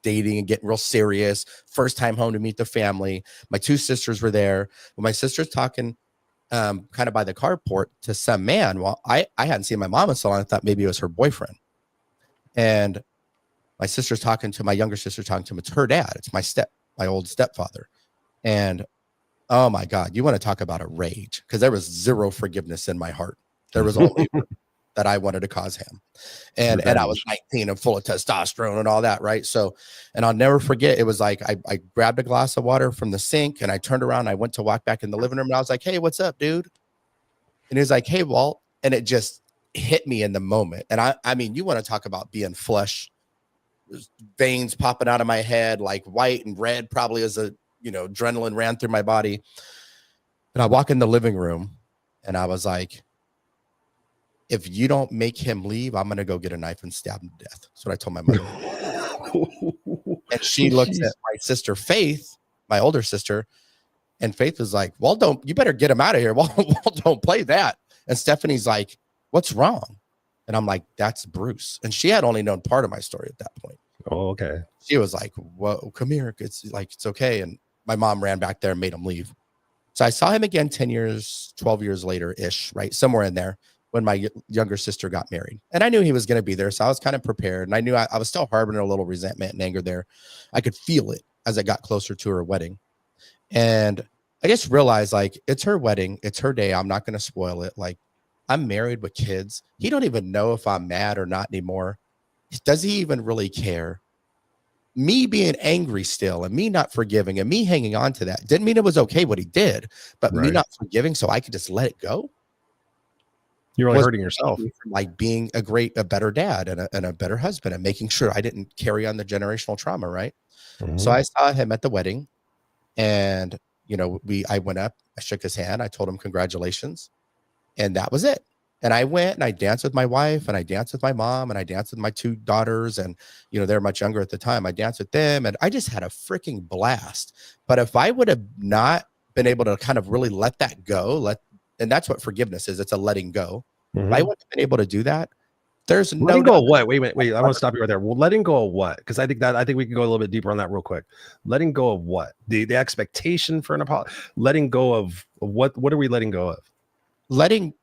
dating and getting real serious. First time home to meet the family. My two sisters were there. When my sister's talking kind of by the carport to some man, well, I hadn't seen my mom in so long. I thought maybe it was her boyfriend. And my younger sister talking to him. It's her dad. It's my old stepfather. And oh my God, you want to talk about a rage? Because there was zero forgiveness in my heart. There was only that I wanted to cause him. And I was 19 and full of testosterone and all that, right? So, and I'll never forget, it was like I grabbed a glass of water from the sink and I turned around, I went to walk back in the living room and I was like, hey, what's up, dude? And he was like, hey, Walt. And it just hit me in the moment. And I mean, you want to talk about being flush, veins popping out of my head, like white and red, probably as adrenaline ran through my body. And I walk in the living room and I was like, if you don't make him leave, I'm going to go get a knife and stab him to death. That's what I told my mother. And she looks at my sister, Faith, my older sister. And Faith was like, well, you better get him out of here. Well, don't play that. And Stephanie's like, what's wrong? And I'm like, that's Bruce. And she had only known part of my story at that point. Oh, okay. She was like, whoa, come here. It's okay. And my mom ran back there and made him leave. So I saw him again 10 years, 12 years later-ish, right? Somewhere in there, when my younger sister got married. And I knew he was going to be there. So I was kind of prepared. And I knew I was still harboring a little resentment and anger there. I could feel it as I got closer to her wedding. And I just realized, like, it's her wedding. It's her day. I'm not going to spoil it. Like, I'm married with kids. He don't even know if I'm mad or not anymore. Does he even really care? Me being angry still and me not forgiving and me hanging on to that didn't mean it was okay what he did, but me not forgiving so I could just let it go. You're really hurting yourself. Like being a better dad and a better husband and making sure I didn't carry on the generational trauma, right? Mm-hmm. So I saw him at the wedding and, I went up, I shook his hand, I told him congratulations, and that was it. And I went and I danced with my wife and I danced with my mom and I danced with my two daughters and, they're much younger at the time. I danced with them and I just had a freaking blast. But if I would have not been able to kind of really let that go, and that's what forgiveness is. It's a letting go. Mm-hmm. If I wouldn't have been able to do that, there's no letting go of what? Wait. I want to stop you right there. Well, letting go of what? Because I think we can go a little bit deeper on that real quick. Letting go of what? The expectation for an apology. Letting go of what? What are we letting go of? Letting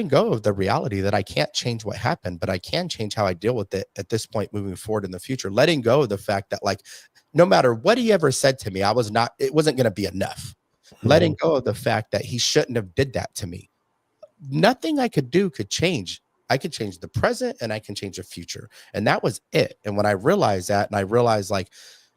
go of the reality that I can't change what happened, but I can change how I deal with it at this point moving forward in the future. Letting go of the fact that, like, no matter what he ever said to me, it wasn't going to be enough. Mm-hmm. Letting go of the fact that he shouldn't have did that to me. Nothing I could do could change. I could change the present and I can change the future. And that was it. And when I realized that, and I realized, like,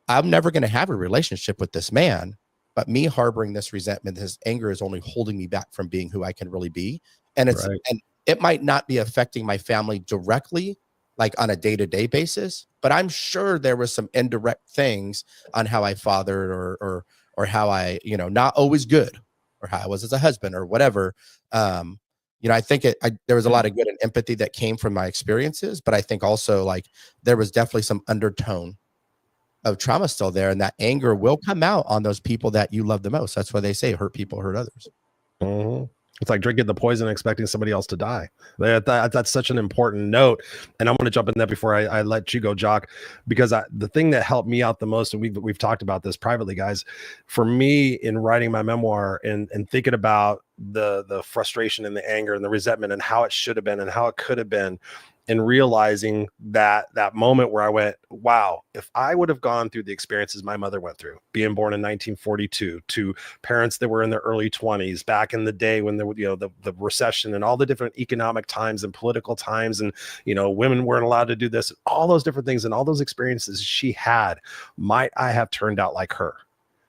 I'm never going to have a relationship with this man, but me harboring this resentment, this anger is only holding me back from being who I can really be. And and it might not be affecting my family directly, like on a day-to-day basis, but I'm sure there was some indirect things on how I fathered or how I, not always good, or how I was as a husband or whatever. I think there was a lot of good and empathy that came from my experiences, but I think also, like, there was definitely some undertone of trauma still there, and that anger will come out on those people that you love the most. That's why they say hurt people hurt others. Mm-hmm. It's like drinking the poison and expecting somebody else to die. That's such an important note. And I'm going to jump in that before I let you go, Jock, because the thing that helped me out the most, and we've talked about this privately, guys, for me in writing my memoir and thinking about the frustration and the anger and the resentment and how it should have been and how it could have been, and realizing that moment where I went, wow, if I would have gone through the experiences my mother went through, being born in 1942, to parents that were in their early 20s, back in the day when there were, the recession and all the different economic times and political times, and, women weren't allowed to do this, all those different things and all those experiences she had, might I have turned out like her?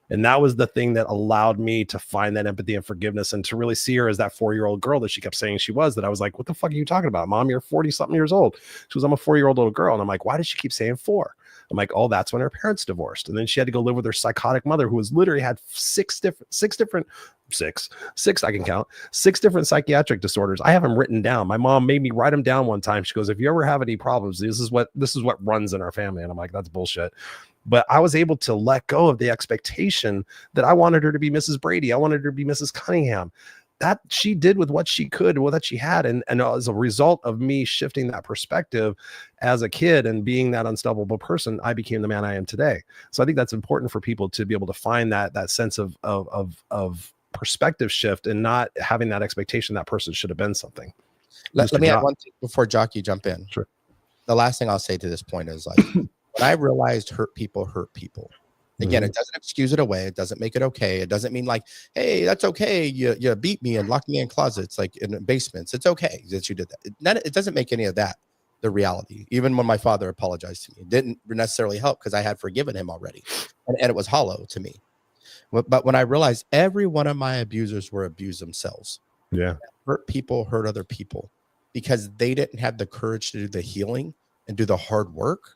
And that was the thing that allowed me to find that empathy and forgiveness and to really see her as that 4-year-old girl that she kept saying she was, that I was like, what the fuck are you talking about? Mom, you're 40 something years old. She was, I'm a 4-year-old little girl. And I'm like, why does she keep saying 4? I'm like, oh, that's when her parents divorced. And then she had to go live with her psychotic mother, who was literally had six different psychiatric disorders. I have them written down. My mom made me write them down one time. She goes, if you ever have any problems, this is what runs in our family. And I'm like, that's bullshit. But I was able to let go of the expectation that I wanted her to be Mrs. Brady. I wanted her to be Mrs. Cunningham. That she did with what she could, with what she had. And as a result of me shifting that perspective as a kid and being that unstoppable person, I became the man I am today. So I think that's important for people to be able to find that sense of perspective shift and not having that expectation that person should have been something. Let me add one thing before Jockey jump in. Sure. The last thing I'll say to this point is like, when I realized hurt people. Again, It doesn't excuse it away. It doesn't make it okay. It doesn't mean like, hey, that's okay. You beat me and locked me in closets, like in basements. It's okay that you did that. It doesn't make any of that the reality. Even when my father apologized to me, it didn't necessarily help because I had forgiven him already. And it was hollow to me. But when I realized every one of my abusers were abused themselves. Yeah. Hurt people hurt other people because they didn't have the courage to do the healing and do the hard work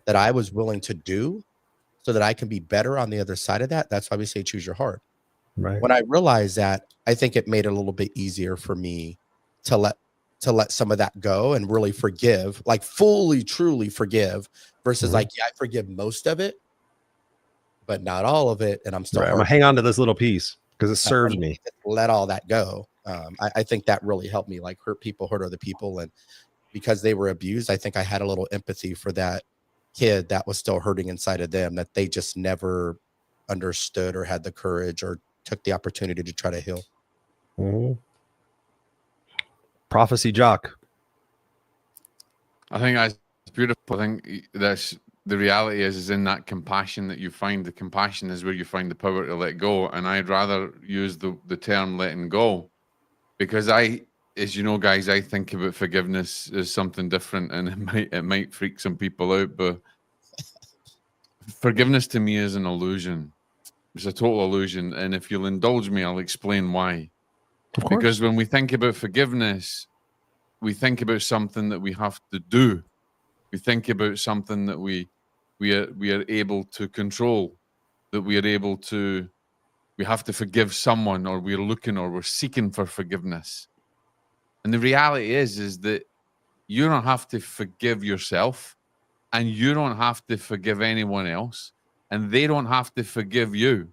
that I was willing to do so that I can be better on the other side of that. That's why we say choose your heart. Right. When I realized that, I think it made it a little bit easier for me to let some of that go and really forgive, like fully, truly forgive versus like, yeah, I forgive most of it, but not all of it. And I'm still I'm gonna hang on to this little piece because it serves me. Let all that go. I think that really helped me, like hurt people hurt other people. And because they were abused, I think I had a little empathy for that kid that was still hurting inside of them, that they just never understood or had the courage or took the opportunity to try to heal. Prophecy, Jock. I think that's beautiful. I think that's the reality is in that compassion that you find. The compassion is where you find the power to let go. And I'd rather use the term letting go, because as you know, guys, I think about forgiveness as something different, and it might freak some people out, but forgiveness to me is an illusion. It's a total illusion. And if you'll indulge me, I'll explain why. Because when we think about forgiveness, we think about something that we have to do. We think about something that we are able to control, that we have to forgive someone, or we're seeking for forgiveness. And the reality is that you don't have to forgive yourself, and you don't have to forgive anyone else, and they don't have to forgive you.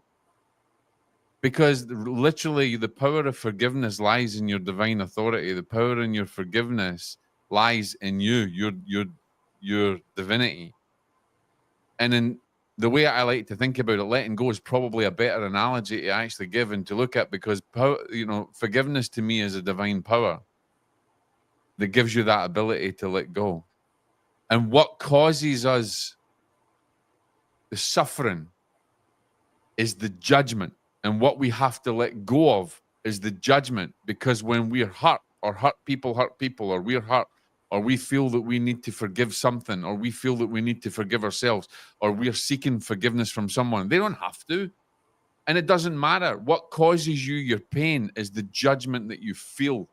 Because literally the power of forgiveness lies in your divine authority. The power in your forgiveness lies in you, your divinity. And in the way I like to think about it, letting go is probably a better analogy to actually give and to look at, because forgiveness to me is a divine power that gives you that ability to let go. And what causes us the suffering is the judgment. And what we have to let go of is the judgment, because when we're hurt, or hurt people, or we're hurt, or we feel that we need to forgive something, or we feel that we need to forgive ourselves, or we're seeking forgiveness from someone, they don't have to. And it doesn't matter. What causes you your pain is the judgment that you feel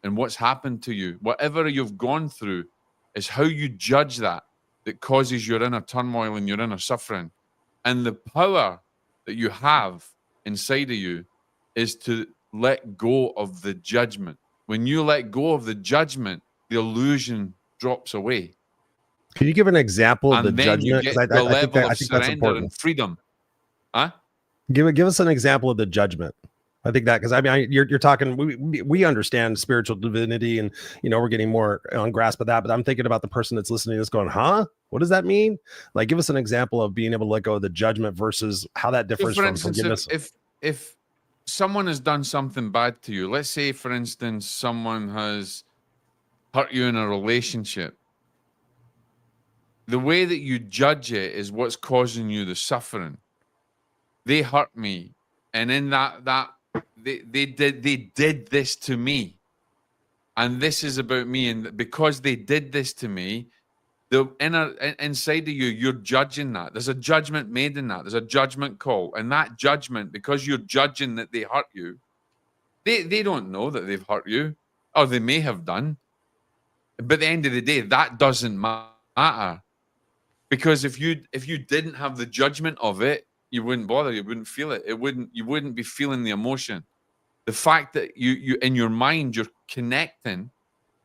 and what's happened to you. Whatever you've gone through is how you judge that causes your inner turmoil and your inner suffering. And the power that you have inside of you is to let go of the judgment. When you let go of the judgment, the illusion drops away. Can you give an example of the judgment? You get the level of surrender and freedom. Huh? Give us an example of the judgment. I think that, because I mean, you're talking, we understand spiritual divinity, and we're getting more on grasp of that. But I'm thinking about the person that's listening to this, going, "Huh? What does that mean?" Like, give us an example of being able to let go of the judgment versus how that differs for from instance, forgiveness. if someone has done something bad to you, let's say, for instance, someone has hurt you in a relationship, the way that you judge it is what's causing you the suffering. They hurt me, and in that they did this to me, and this is about me, and because they did this to me, the inside of you, you're judging that. There's a judgment made in that. There's a judgment call, and that judgment, because you're judging that they hurt you, they don't know that they've hurt you, or they may have done, but at the end of the day, that doesn't matter, because if you didn't have the judgment of it, you wouldn't bother. You wouldn't feel it. You wouldn't be feeling the emotion. The fact that you in your mind, you're connecting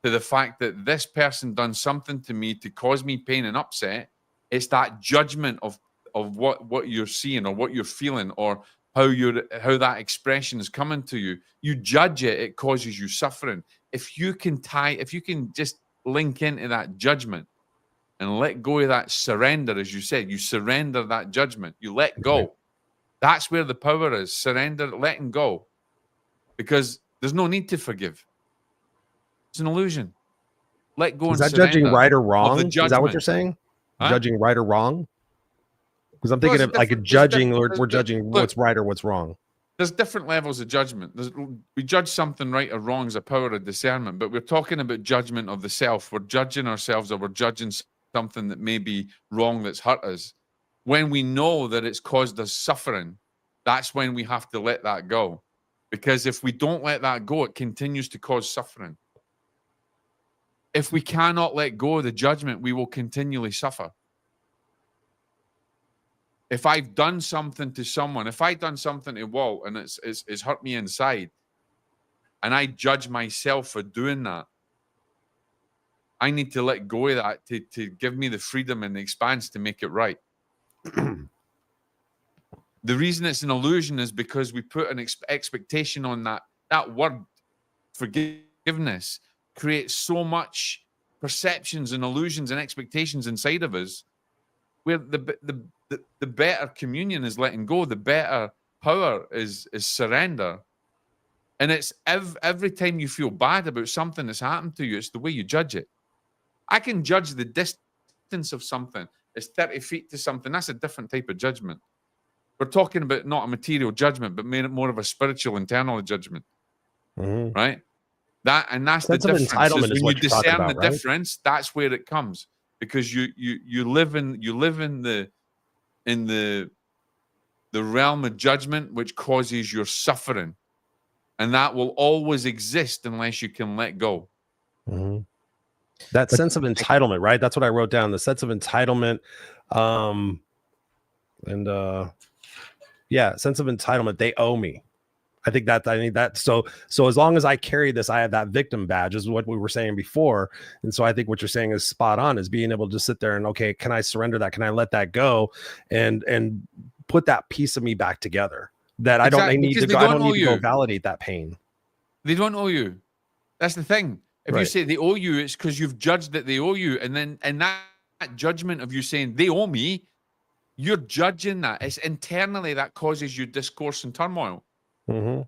to the fact that this person done something to me to cause me pain and upset. It's that judgment of what you're seeing or what you're feeling, or how that expression is coming to you. You judge it, it causes you suffering. If you can just link into that judgment and let go of that surrender, as you said, you surrender that judgment, you let go. Right. That's where the power is. Surrender, letting go. Because there's no need to forgive. It's an illusion. Let go. Is and that judging surrender right or of the wrong? Is that what judgment. you're saying? Huh? Judging right or wrong? Because I'm Well, thinking there's of like a different- judging, there's we're diff- judging look, what's right or what's wrong. There's different levels of judgment. We judge something right or wrong as a power of discernment, but we're talking about judgment of the self. We're judging ourselves, or we're judging something that may be wrong that's hurt us. When we know that it's caused us suffering, that's when we have to let that go. Because if we don't let that go, it continues to cause suffering. If we cannot let go of the judgment, we will continually suffer. If I've done something to someone, if I've done something to Walt and it's hurt me inside, and I judge myself for doing that, I need to let go of that to give me the freedom and the expanse to make it right. The reason it's an illusion is because we put an expectation on that. That word, forgiveness, creates so much perceptions and illusions and expectations inside of us, where the better communion is letting go, the better power is surrender. And it's every time you feel bad about something that's happened to you, it's the way you judge it. I can judge the distance of something. It's 30 feet to something. That's a different type of judgment. We're talking about not a material judgment, but more of a spiritual, internal judgment, right? That's Sense the of difference. entitlement is When what you you're talking discern about, the right? difference, that's where it comes, because you live in the realm of judgment, which causes your suffering, and that will always exist unless you can let go. Mm-hmm. That sense of entitlement, right? That's what I wrote down. The sense of entitlement, sense of entitlement. They owe me. I think that I need that. So as long as I carry this, I have that victim badge, is what we were saying before. And so I think what you're saying is spot on, is being able to just sit there and, okay, can I surrender that? Can I let that go and put that piece of me back together? That I don't need to go. I don't need to go validate that pain. They don't owe you. That's the thing. If you say they owe you, it's because you've judged that they owe you. And that judgment of you saying they owe me, you're judging that. It's internally that causes you discourse and turmoil. Mm-hmm.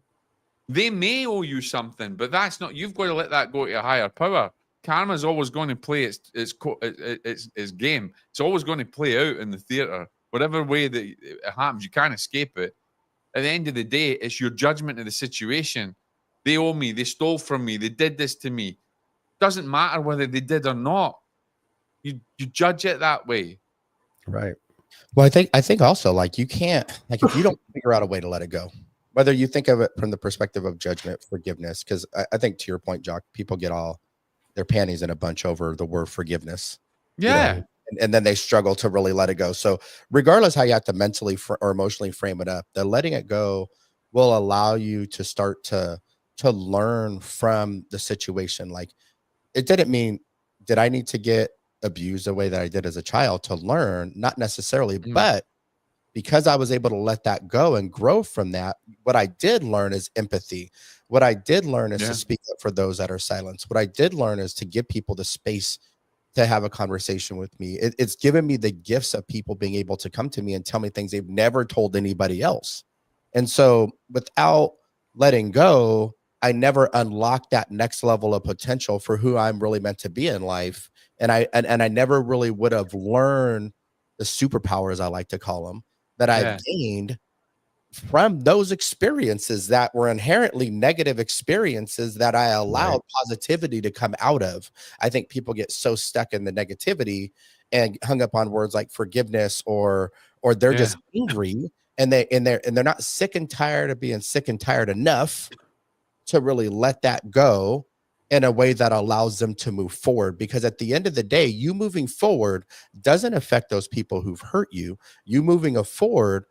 They may owe you something, but that's not. You've got to let that go to a higher power. Karma's always going to play its game. It's always going to play out in the theater. Whatever way that it happens, you can't escape it. At the end of the day, it's your judgment of the situation. They owe me. They stole from me. They did this to me. Doesn't matter whether they did or not. You judge it that way. Right. Well, I think also, like, you can't, like, if you don't figure out a way to let it go, whether you think of it from the perspective of judgment, forgiveness, because I think, to your point, Jock, people get all their panties in a bunch over the word forgiveness. Yeah. You know, and then they struggle to really let it go. So regardless how you have to mentally or emotionally frame it up, the letting it go will allow you to start to learn from the situation. Like, it didn't mean, did I need to get abused the way that I did as a child to learn? Not necessarily, but because I was able to let that go and grow from that, what I did learn is empathy. What I did learn is to speak up for those that are silenced. What I did learn is to give people the space to have a conversation with me. It's given me the gifts of people being able to come to me and tell me things they've never told anybody else. And so without letting go, I never unlocked that next level of potential for who I'm really meant to be in life. And I never really would have learned the superpowers, I like to call them, that I've gained from those experiences that were inherently negative experiences that I allowed positivity to come out of. I think people get so stuck in the negativity and hung up on words like forgiveness, or they're just angry, and they're not sick and tired of being sick and tired enough to really let that go in a way that allows them to move forward. Because at the end of the day, you moving forward doesn't affect those people who've hurt you. You moving forward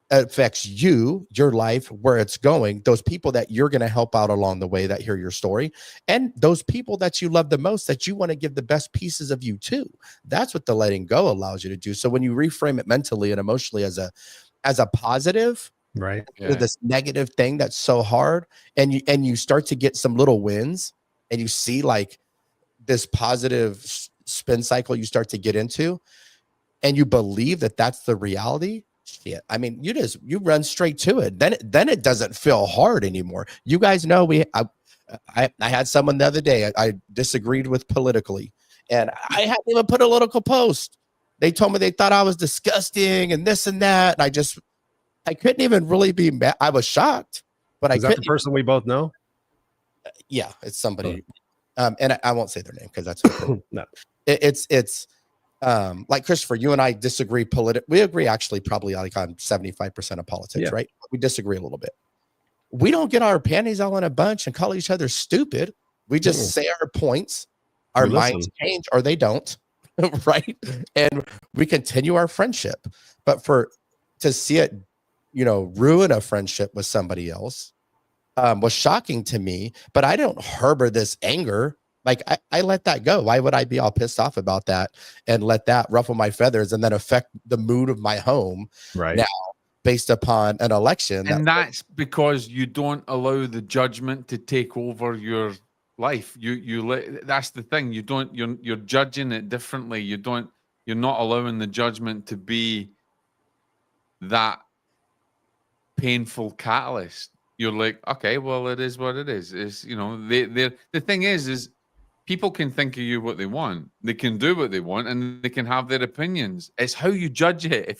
affects you, your life, where it's going, those people that you're going to help out along the way that hear your story, and those people that you love the most that you want to give the best pieces of you to. That's what the letting go allows you to do. So when you reframe it mentally and emotionally as a positive, right, this negative thing that's so hard, and you start to get some little wins, and you see like this positive spin cycle you start to get into, and you believe that that's the reality. Shit, I mean, you run straight to it. Then it doesn't feel hard anymore. You guys know I had someone the other day I disagreed with politically, and I hadn't even put a political post. They told me they thought I was disgusting and this and that, and I couldn't even really be mad. I was shocked, but is that the person we both know? Yeah, it's somebody, and I won't say their name because that's no. It's like Christopher, you and I disagree we agree actually probably like on 75% of politics, right? We disagree a little bit. We don't get our panties all in a bunch and call each other stupid. We just say our points, our minds change or they don't, right? And we continue our friendship. But to see it, ruin a friendship with somebody else was shocking to me, but I don't harbor this anger. Like I let that go. Why would I be all pissed off about that and let that ruffle my feathers and then affect the mood of my home now based upon an election? And that's because you don't allow the judgment to take over your life. That's the thing. You're judging it differently. You're not allowing the judgment to be that painful catalyst. You're like, okay, well, it is what it is. The thing is people can think of you what they want. They can do what they want, and they can have their opinions. It's how you judge it.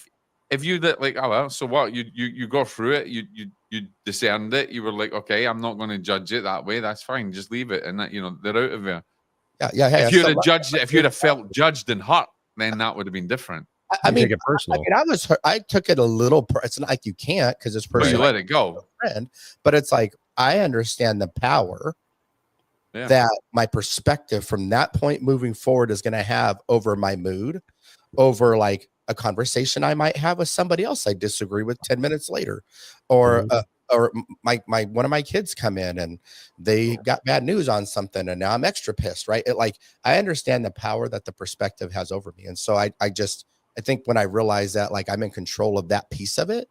If you like, oh well, so what? You go through it. You discerned it. You were like, okay, I'm not going to judge it that way. That's fine. Just leave it, and that they're out of there. Yeah. If you'd have judged it, if you'd have felt judged and hurt, then that would have been different. I mean, take it personal. I took it a little. It's not like you can't because it's personal. But you let it go, friend. But it's like I understand the power that my perspective from that point moving forward is going to have over my mood, over like a conversation I might have with somebody else I disagree with 10 minutes later, or my one of my kids come in and they got bad news on something and now I'm extra pissed, right? I understand the power that the perspective has over me. And so I think when I realize that like I'm in control of that piece of it,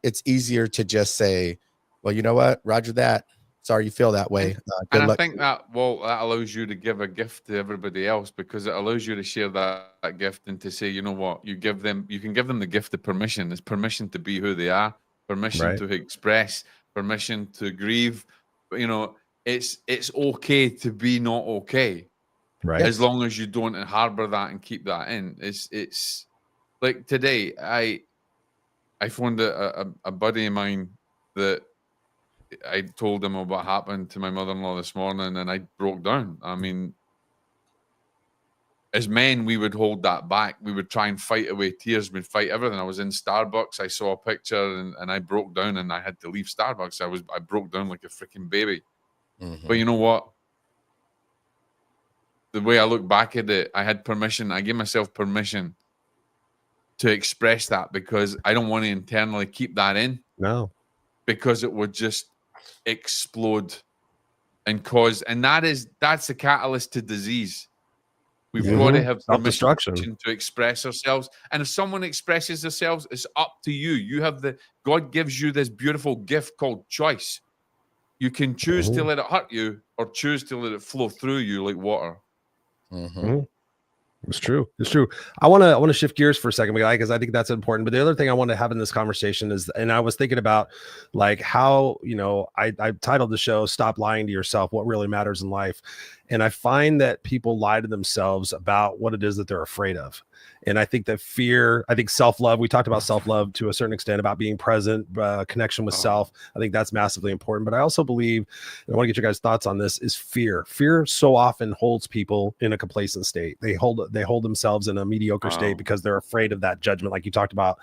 it's easier to just say, well, you know what, Roger that. Sorry you feel that way. And I think that allows you to give a gift to everybody else because it allows you to share that gift and to say, you know what, you can give them the gift of permission. It's permission to be who they are, permission to express, permission to grieve. It's okay to be not okay. Right. As long as you don't harbor that and keep that in. It's like today, I phoned a buddy of mine that I told him what happened to my mother-in-law this morning, and I broke down. I mean, as men, we would hold that back. We would try and fight away tears. We'd fight everything. I was in Starbucks. I saw a picture, and I broke down, and I had to leave Starbucks. I broke down like a freaking baby. Mm-hmm. But you know what? The way I look back at it, I had permission. I gave myself permission to express that because I don't want to internally keep that in. No. Because it would just explode and cause, and that's the catalyst to disease. We've got to have self-destruction permission to express ourselves. And if someone expresses themselves, it's up to you. God gives you this beautiful gift called choice. You can choose to let it hurt you or choose to let it flow through you like water. It's true. It's true. I want to shift gears for a second, because I think that's important. But the other thing I want to have in this conversation is, and I was thinking about like how, I titled the show, Stop Lying to Yourself, What Really Matters in Life. And I find that people lie to themselves about what it is that they're afraid of. And I think that fear, I think self-love, we talked about self-love to a certain extent, about being present, connection with self. I think that's massively important. But I also believe, and I want to get your guys' thoughts on this, is fear. Fear so often holds people in a complacent state. They hold themselves in a mediocre state because they're afraid of that judgment, like you talked about.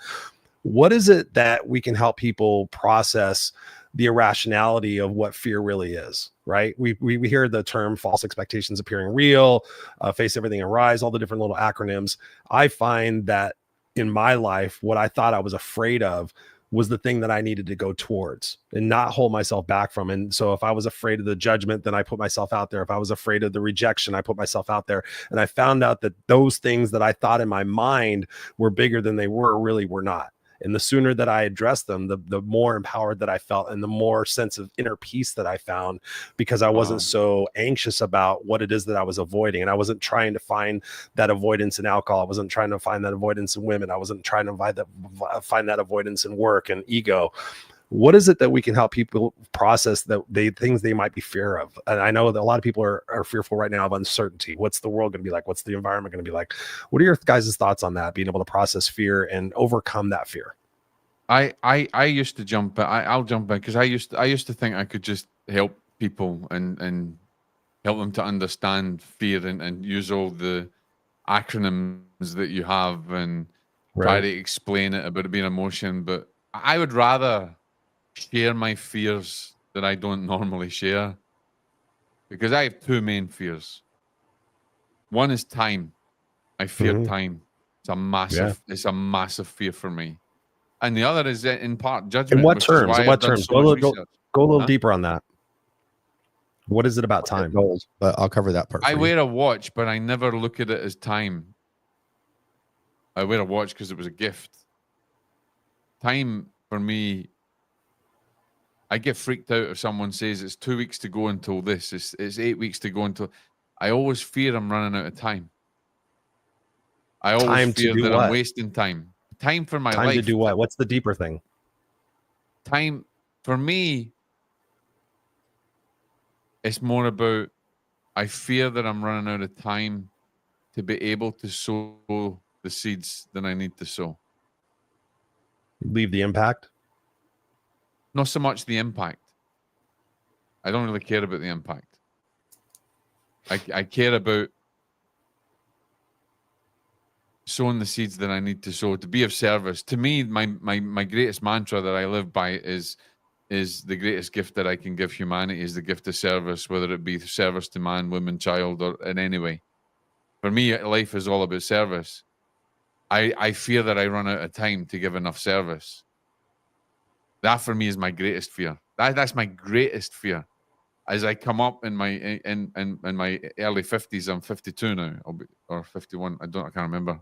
What is it that we can help people process the irrationality of what fear really is, right? We hear the term false expectations appearing real, face everything and rise, all the different little acronyms. I find that in my life, what I thought I was afraid of was the thing that I needed to go towards and not hold myself back from. And so if I was afraid of the judgment, then I put myself out there. If I was afraid of the rejection, I put myself out there. And I found out that those things that I thought in my mind were bigger than they really were not. And the sooner that I addressed them, the more empowered that I felt, and the more sense of inner peace that I found, because I wasn't so anxious about what it is that I was avoiding. And I wasn't trying to find that avoidance in alcohol. I wasn't trying to find that avoidance in women. I wasn't trying to find that avoidance in work and ego. What is it that we can help people process things they might be fear of? And I know that a lot of people are fearful right now of uncertainty. What's the world going to be like? What's the environment going to be like? What are your guys' thoughts on that? Being able to process fear and overcome that fear. I used to jump. I'll jump in because I used to think I could just help people and help them to understand fear and use all the acronyms that you have and try to explain it about it being emotion. But I would rather share my fears that I don't normally share, because I have two main fears. One is time. I fear time. It's a massive fear for me. And the other is in part judgment. In what terms? In what terms? Go a little deeper on that. What is it about time? But I'll cover that part. I wear a watch, but I never look at it as time. I wear a watch because it was a gift. Time for me, I get freaked out if someone says it's 2 weeks to go until this. It's 8 weeks to go until. I always fear I'm running out of time. I always fear that I'm wasting time. Time for my life. Time to do what? What's the deeper thing? Time for me, it's more about, I fear that I'm running out of time to be able to sow the seeds that I need to sow. Leave the impact? Not so much the impact. I don't really care about the impact. I care about sowing the seeds that I need to sow, to be of service. To me, my greatest mantra that I live by is the greatest gift that I can give humanity is the gift of service, whether it be service to man, woman, child, or in any way. For me, life is all about service. I fear that I run out of time to give enough service. That for me is my greatest fear. That's my greatest fear. As I come up in my early 50s, I'm 52 now, or 51. I can't remember.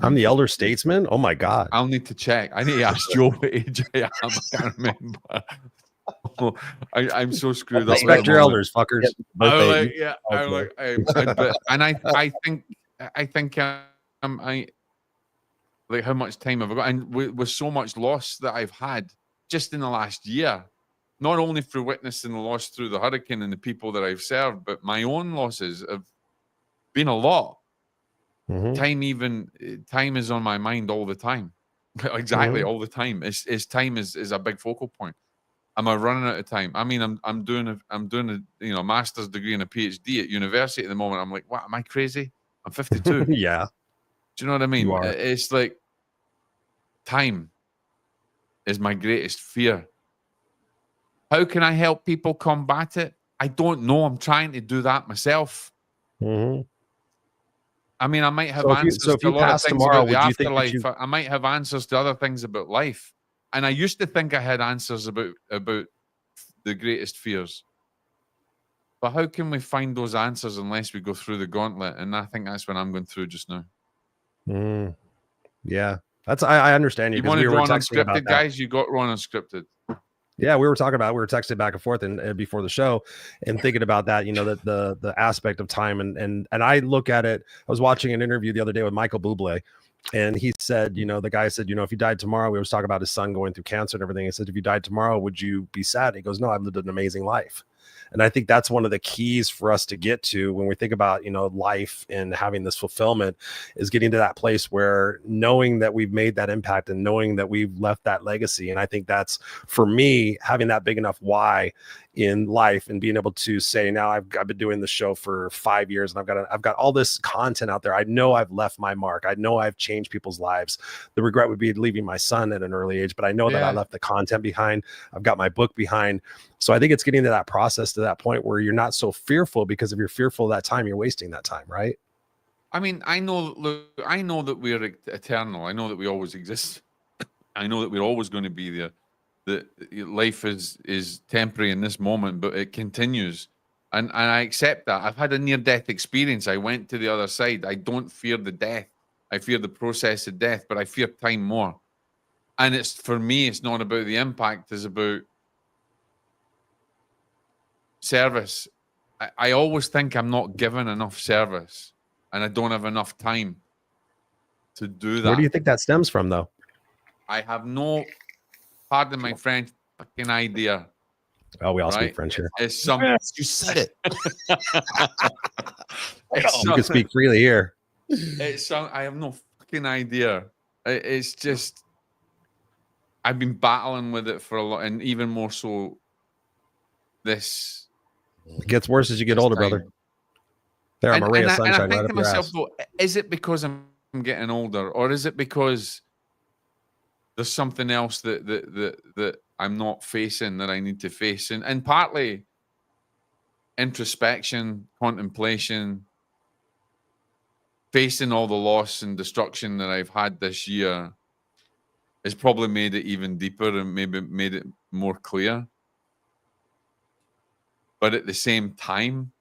I'm the elder statesman. Oh my God! I'll need to check. I need to ask Joe what age I am. I can't remember. I'm so screwed up. Respect your elders, fuckers. I think like how much time have I got, and with so much loss that I've had just in the last year, not only through witnessing the loss through the hurricane and the people that I've served, but my own losses have been a lot. Time is on my mind all the time. Exactly, all the time. Time is a big focal point. Am I running out of time? I mean, I'm doing a master's degree and a PhD at university at the moment. I'm like, what? Am I crazy? I'm 52. Yeah. Do you know what I mean? You are. It's like time is my greatest fear. How can I help people combat it? I don't know. I'm trying to do that myself. I mean, I might have answers to a lot of things about the afterlife. I might have answers to other things about life. And I used to think I had answers about the greatest fears. But how can we find those answers unless we go through the gauntlet? And I think that's what I'm going through just now. Yeah, I understand you, You because we wanted were Raw texting about Unscripted, that. guys? You got Raw Unscripted. Yeah, we were texting back and forth and before the show, and thinking about that, that the aspect of time, and I look at it. I was watching an interview the other day with Michael Bublé, and he said, the guy said, if you died tomorrow, we was talking about his son going through cancer and everything. He said, if you died tomorrow, would you be sad? He goes, no, I've lived an amazing life. And I think that's one of the keys for us to get to when we think about, life and having this fulfillment, is getting to that place where knowing that we've made that impact and knowing that we've left that legacy. And I think that's, for me, having that big enough why in life and being able to say, now I've been doing the show for 5 years and I've got all this content out there. I know I've left my mark. I know I've changed people's lives. The regret would be leaving my son at an early age, but I know that I left the content behind. I've got my book behind. So I think it's getting to that process, to that point where you're not so fearful, because if you're fearful of that time, you're wasting that time, right? I mean, I know that we're eternal. I know that we always exist. I know that we're always going to be there. That life is temporary in this moment, but it continues. And I accept that. I've had a near-death experience. I went to the other side. I don't fear the death. I fear the process of death, but I fear time more. And for me, it's not about the impact. It's about service. I always think I'm not given enough service, and I don't have enough time to do that. Where do you think that stems from, though? I have no, pardon my French, fucking idea. Oh, we all speak French here. It's something. Yes, you said it. You can speak freely here. I have no fucking idea. It's just, I've been battling with it for a lot, and even more so this. It gets worse as you get older, brother. There, I'm a ray of sunshine. And I think right to up your myself, ass. though, is it because I'm getting older, or is it because there's something else that I'm not facing that I need to face? And partly introspection, contemplation, facing all the loss and destruction that I've had this year has probably made it even deeper and maybe made it more clear. But at the same time,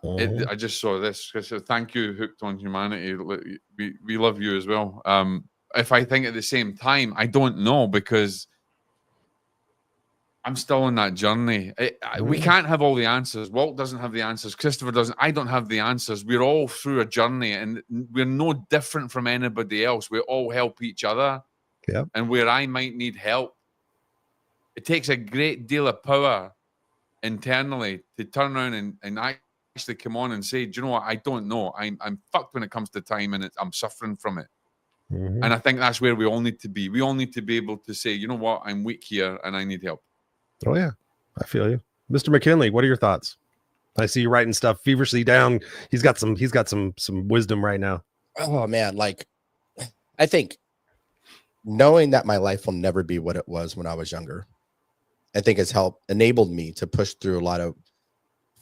I just saw this. So thank you, Hooked on Humanity. We love you as well. If I think at the same time, I don't know, because I'm still on that journey. We can't have all the answers. Walt doesn't have the answers. Christopher doesn't. I don't have the answers. We're all through a journey, and we're no different from anybody else. We all help each other. Yeah. And where I might need help, it takes a great deal of power internally to turn around and actually come on and say, do you know what? I don't know. I'm fucked when it comes to time, and I'm suffering from it. And I think that's where we all need to be. We all need to be able to say, you know what? I'm weak here and I need help. Oh yeah, I feel you. Mr. McKinley, what are your thoughts? I see you writing stuff feverishly down. He's got some wisdom right now. Oh man, like I think knowing that my life will never be what it was when I was younger, I think has enabled me to push through a lot of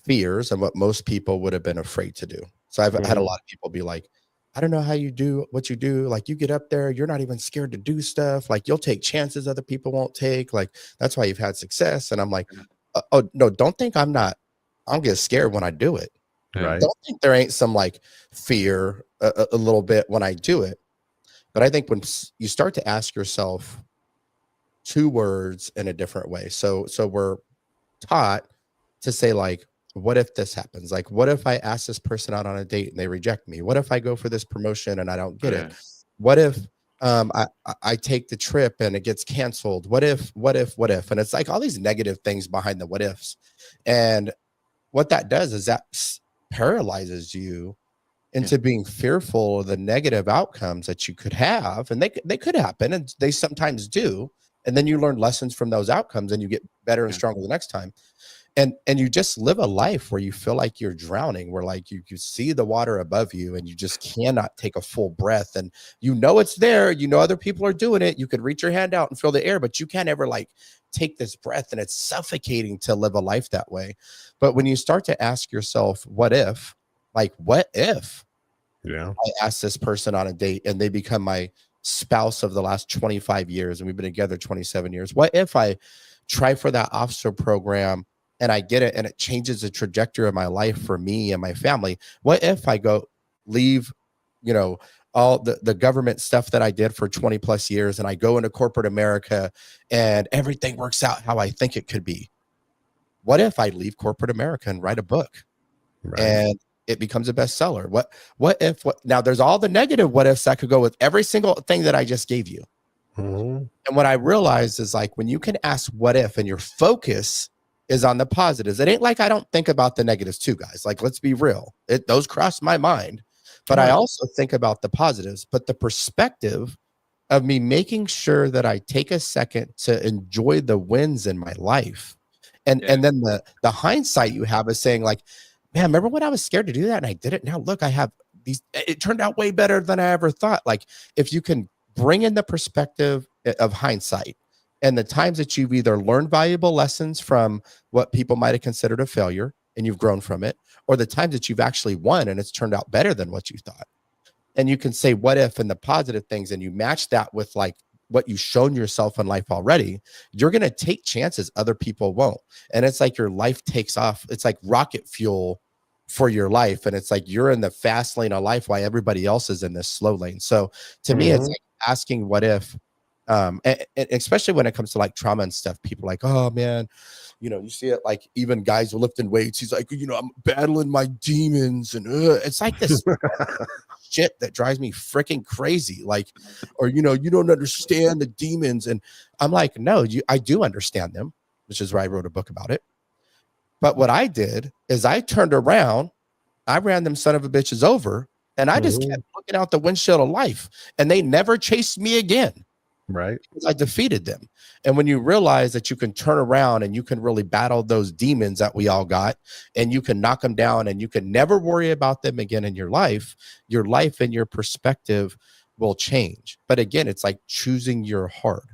fears and what most people would have been afraid to do. So I've had a lot of people be like, I don't know how you do what you do. Like, you get up there, you're not even scared to do stuff. Like, you'll take chances other people won't take. Like, that's why you've had success. And I'm like, oh no, don't think I'll get scared when I do it. Right. Don't think there ain't some like fear a little bit when I do it. But I think when you start to ask yourself two words in a different way. So we're taught to say, like, what if this happens? Like, what if I ask this person out on a date and they reject me? What if I go for this promotion and I don't get it? What if I take the trip and it gets canceled? What if? And it's like all these negative things behind the what ifs. And what that does is that paralyzes you into being fearful of the negative outcomes that you could have. And they could happen, and they sometimes do. And then you learn lessons from those outcomes and you get better and stronger the next time. And you just live a life where you feel like you're drowning, where like you see the water above you and you just cannot take a full breath. And you know it's there. You know other people are doing it. You could reach your hand out and feel the air, but you can't ever like take this breath, and it's suffocating to live a life that way. But when you start to ask yourself, what if? Like, what if I ask this person on a date and they become my spouse of the last 25 years and we've been together 27 years? What if I try for that officer program and I get it and it changes the trajectory of my life for me and my family? What if I go leave, you know, all the government stuff that I did for 20 plus years and I go into corporate America and everything works out how I think it could be? What if I leave corporate America and write a book and it becomes a bestseller? What if now there's all the negative what ifs that could go with every single thing that I just gave you. And what I realized is like when you can ask what if and your focus is on the positives, it ain't like I don't think about the negatives too, guys. Like, let's be real. Those cross my mind, but I also think about the positives. But the perspective of me making sure that I take a second to enjoy the wins in my life. And then the hindsight you have is saying like, man, remember when I was scared to do that and I did it? Now look, I have these, it turned out way better than I ever thought. Like if you can bring in the perspective of hindsight and the times that you've either learned valuable lessons from what people might have considered a failure and you've grown from it, or the times that you've actually won and it's turned out better than what you thought. And you can say what if and the positive things, and you match that with like what you've shown yourself in life already, you're going to take chances other people won't. And it's like your life takes off. It's like rocket fuel for your life. And it's like you're in the fast lane of life while everybody else is in this slow lane. So to me, it's like asking what if, and especially when it comes to like trauma and stuff, people are like, oh man, you know, you see it like even guys lifting weights. He's like, you know, I'm battling my demons. And it's like this shit that drives me freaking crazy. Like, or, you know, you don't understand the demons. And I'm like, no, I do understand them, which is why I wrote a book about it. But what I did is I turned around, I ran them son of a bitches over, and I just kept looking out the windshield of life, and they never chased me again. Right. Because I defeated them. And when you realize that you can turn around and you can really battle those demons that we all got, and you can knock them down and you can never worry about them again in your life and your perspective will change. But again, it's like choosing your heart.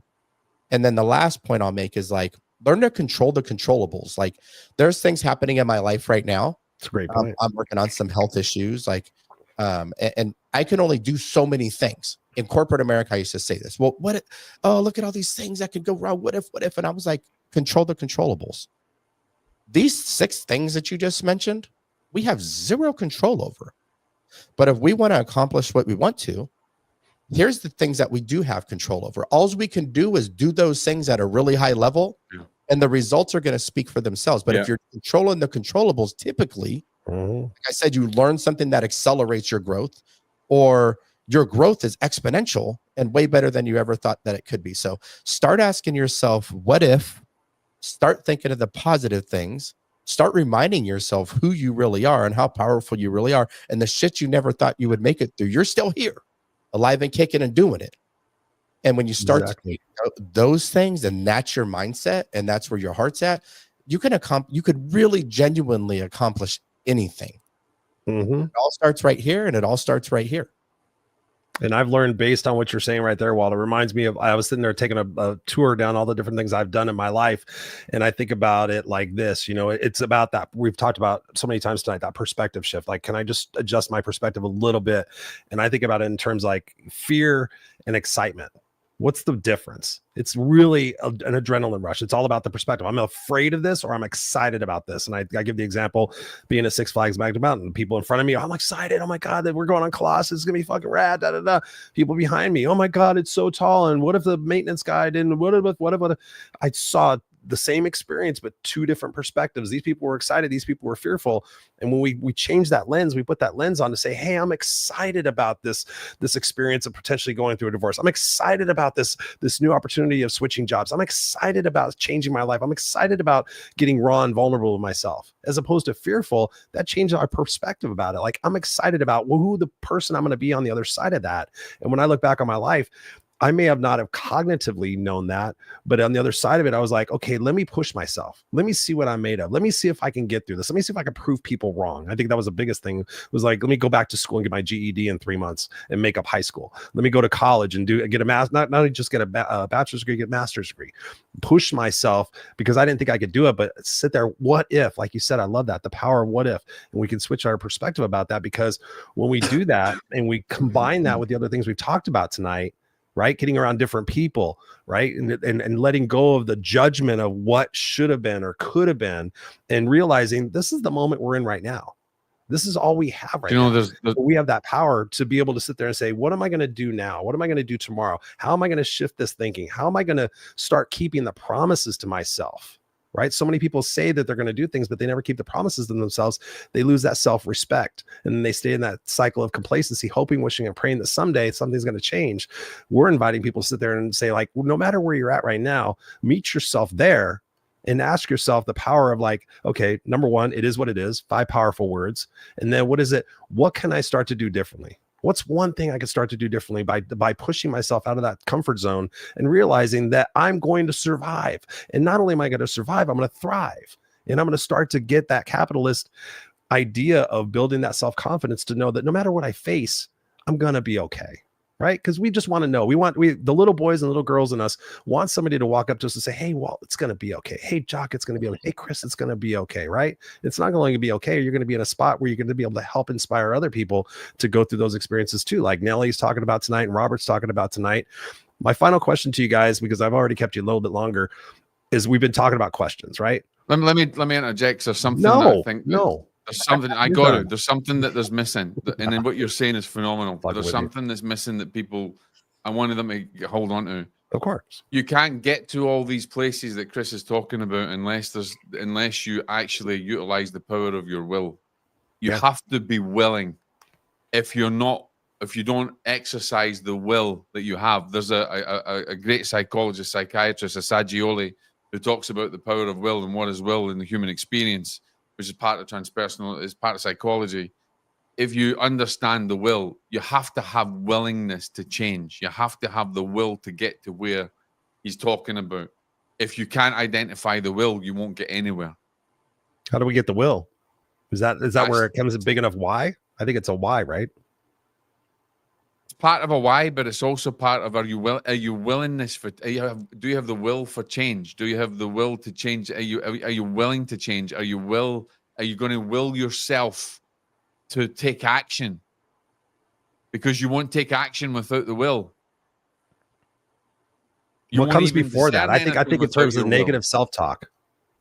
And then the last point I'll make is like, learn to control the controllables. Like there's things happening in my life right now. That's a great point. I'm working on some health issues. Like, and I can only do so many things. In corporate America, I used to say this. Well, look at all these things that could go wrong. What if? And I was like, control the controllables. These 6 things that you just mentioned, we have zero control over. But if we want to accomplish what we want to, here's the things that we do have control over. All we can do is do those things at a really high level, and the results are going to speak for themselves. But if you're controlling the controllables, typically, like I said, you learn something that accelerates your growth, or your growth is exponential and way better than you ever thought that it could be. So start asking yourself, what if? Start thinking of the positive things. Start reminding yourself who you really are and how powerful you really are. And the shit you never thought you would make it through, you're still here, alive and kicking and doing it. And when you start to do those things, and that's your mindset, and that's where your heart's at, you could really genuinely accomplish anything. It all starts right here, and it all starts right here. And I've learned based on what you're saying right there, Walt, it reminds me of, I was sitting there taking a tour down all the different things I've done in my life. And I think about it like this, you know, it's about that. We've talked about so many times tonight, that perspective shift. Like, can I just adjust my perspective a little bit? And I think about it in terms like fear and excitement. What's the difference? It's really an adrenaline rush. It's all about the perspective. I'm afraid of this, or I'm excited about this. And I give the example being at Six Flags Magic Mountain. People in front of me, I'm excited. Oh my God, that we're going on Colossus. It's gonna be fucking rad. Da, da, da. People behind me, oh my God, it's so tall. And what if the maintenance guy didn't? What if? I saw the same experience, but 2 different perspectives. These people were excited. These people were fearful. And when we change that lens, we put that lens on to say, hey, I'm excited about this experience of potentially going through a divorce. I'm excited about this new opportunity of switching jobs. I'm excited about changing my life. I'm excited about getting raw and vulnerable with myself, as opposed to fearful. That changed our perspective about it. Like, I'm excited about who the person I'm going to be on the other side of that. And when I look back on my life, I may have not have cognitively known that, but on the other side of it, I was like, okay, let me push myself. Let me see what I'm made of. Let me see if I can get through this. Let me see if I can prove people wrong. I think that was the biggest thing, was like, let me go back to school and get my GED in 3 months and make up high school. Let me go to college and get a not only just get a bachelor's degree, get a master's degree. Push myself, because I didn't think I could do it, but sit there. What if? Like you said, I love that. The power of what if. And we can switch our perspective about that, because when we do that and we combine that with the other things we've talked about tonight, right? Getting around different people, right? And letting go of the judgment of what should have been or could have been, and realizing this is the moment we're in right now. This is all we have right now. We have that power to be able to sit there and say, what am I going to do now? What am I going to do tomorrow? How am I going to shift this thinking? How am I going to start keeping the promises to myself? Right? So many people say that they're going to do things, but they never keep the promises to themselves. They lose that self-respect, and then they stay in that cycle of complacency, hoping, wishing, and praying that someday something's going to change. We're inviting people to sit there and say, like, well, no matter where you're at right now, meet yourself there and ask yourself the power of, like, okay, number one, it is what it is, 5 powerful words. And then what is it? What can I start to do differently? What's one thing I could start to do differently by pushing myself out of that comfort zone and realizing that I'm going to survive? And not only am I going to survive, I'm going to thrive. And I'm going to start to get that capitalist idea of building that self-confidence to know that no matter what I face, I'm going to be okay. Right? Because we just want to know. The little boys and little girls in us want somebody to walk up to us and say, hey, Walt, it's going to be okay. Hey, Jock, it's going to be okay. Hey, Chris, it's going to be okay. Right? It's not going to be okay. You're going to be in a spot where you're going to be able to help inspire other people to go through those experiences too. Like Nellie's talking about tonight and Robert's talking about tonight. My final question to you guys, because I've already kept you a little bit longer, is we've been talking about questions, right? Let me interject. There's something that I think there's something there's something that there's missing, and then what you're saying is phenomenal. There's something that's missing that people, I wanted them to hold on to. Of course, you can't get to all these places that Chris is talking about unless you actually utilize the power of your will. You have to be willing. If you don't exercise the will that you have, there's a great psychologist, psychiatrist, Assagioli, who talks about the power of will and what is will in the human experience, which is part of transpersonal, is part of psychology. If you understand the will, you have to have willingness to change. You have to have the will to get to where he's talking about. If you can't identify the will, you won't get anywhere. How do we get the will? Is that where it comes a big enough why? I think it's a why, right? It's part of a why, but it's also part of do you have the will for change? Do you have the will to change? Are you willing to change? Are you going to will yourself to take action? Because you won't take action without the will. What comes before that? I think in terms of negative self-talk.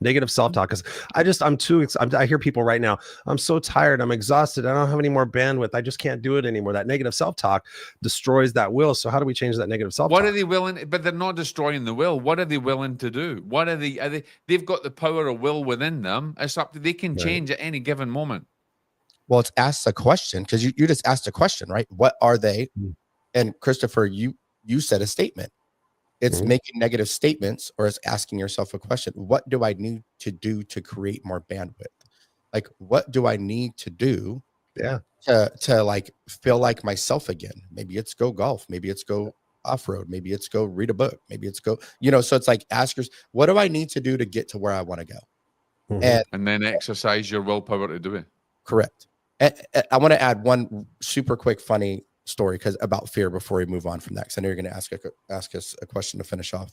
Negative self-talk, because I hear people right now, I'm so tired, I'm exhausted, I don't have any more bandwidth, I just can't do it anymore. That negative self-talk destroys that will. So how do we change that negative self-talk? What are they willing? But they're not destroying the will. What are they willing to do? What are they? They've got the power of will within them. It's up to, they can change at any given moment. Well, it's asked a question, because you just asked a question, right? What are they? And Christopher, you said a statement. It's making negative statements, or it's asking yourself a question. What do I need to do to create more bandwidth? Like, what do I need to do to like feel like myself again? Maybe it's go golf. Maybe it's go off-road. Maybe it's go read a book. Maybe it's go, so it's like, ask yourself, what do I need to do to get to where I want to go? And then exercise your willpower to do it. Correct. And I want to add one super quick, funny story about fear before we move on from that, because I know you're going to ask us a question to finish off.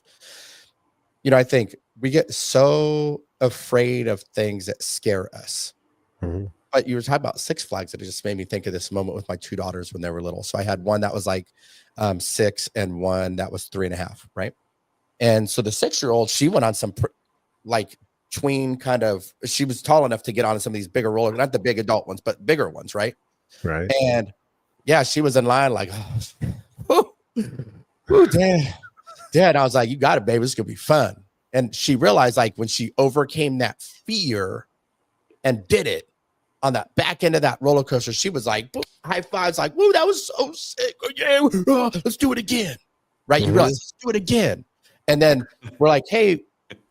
I think we get so afraid of things that scare us. But you were talking about Six Flags, that it just made me think of this moment with my 2 daughters when they were little. So I had one that was like 6 and one that was 3.5, right? And so the 6-year-old, she went on some tween kind of, she was tall enough to get on some of these bigger rollers, not the big adult ones, but bigger ones, right? Right. And yeah, she was in line like, Dad. I was like, you got it, baby. It's going to be fun. And she realized, like, when she overcame that fear and did it on that back end of that roller coaster, she was like, high fives, like, woo, that was so sick. Yeah, let's do it again. Right? You realize, let's do it again. And then we're like, hey,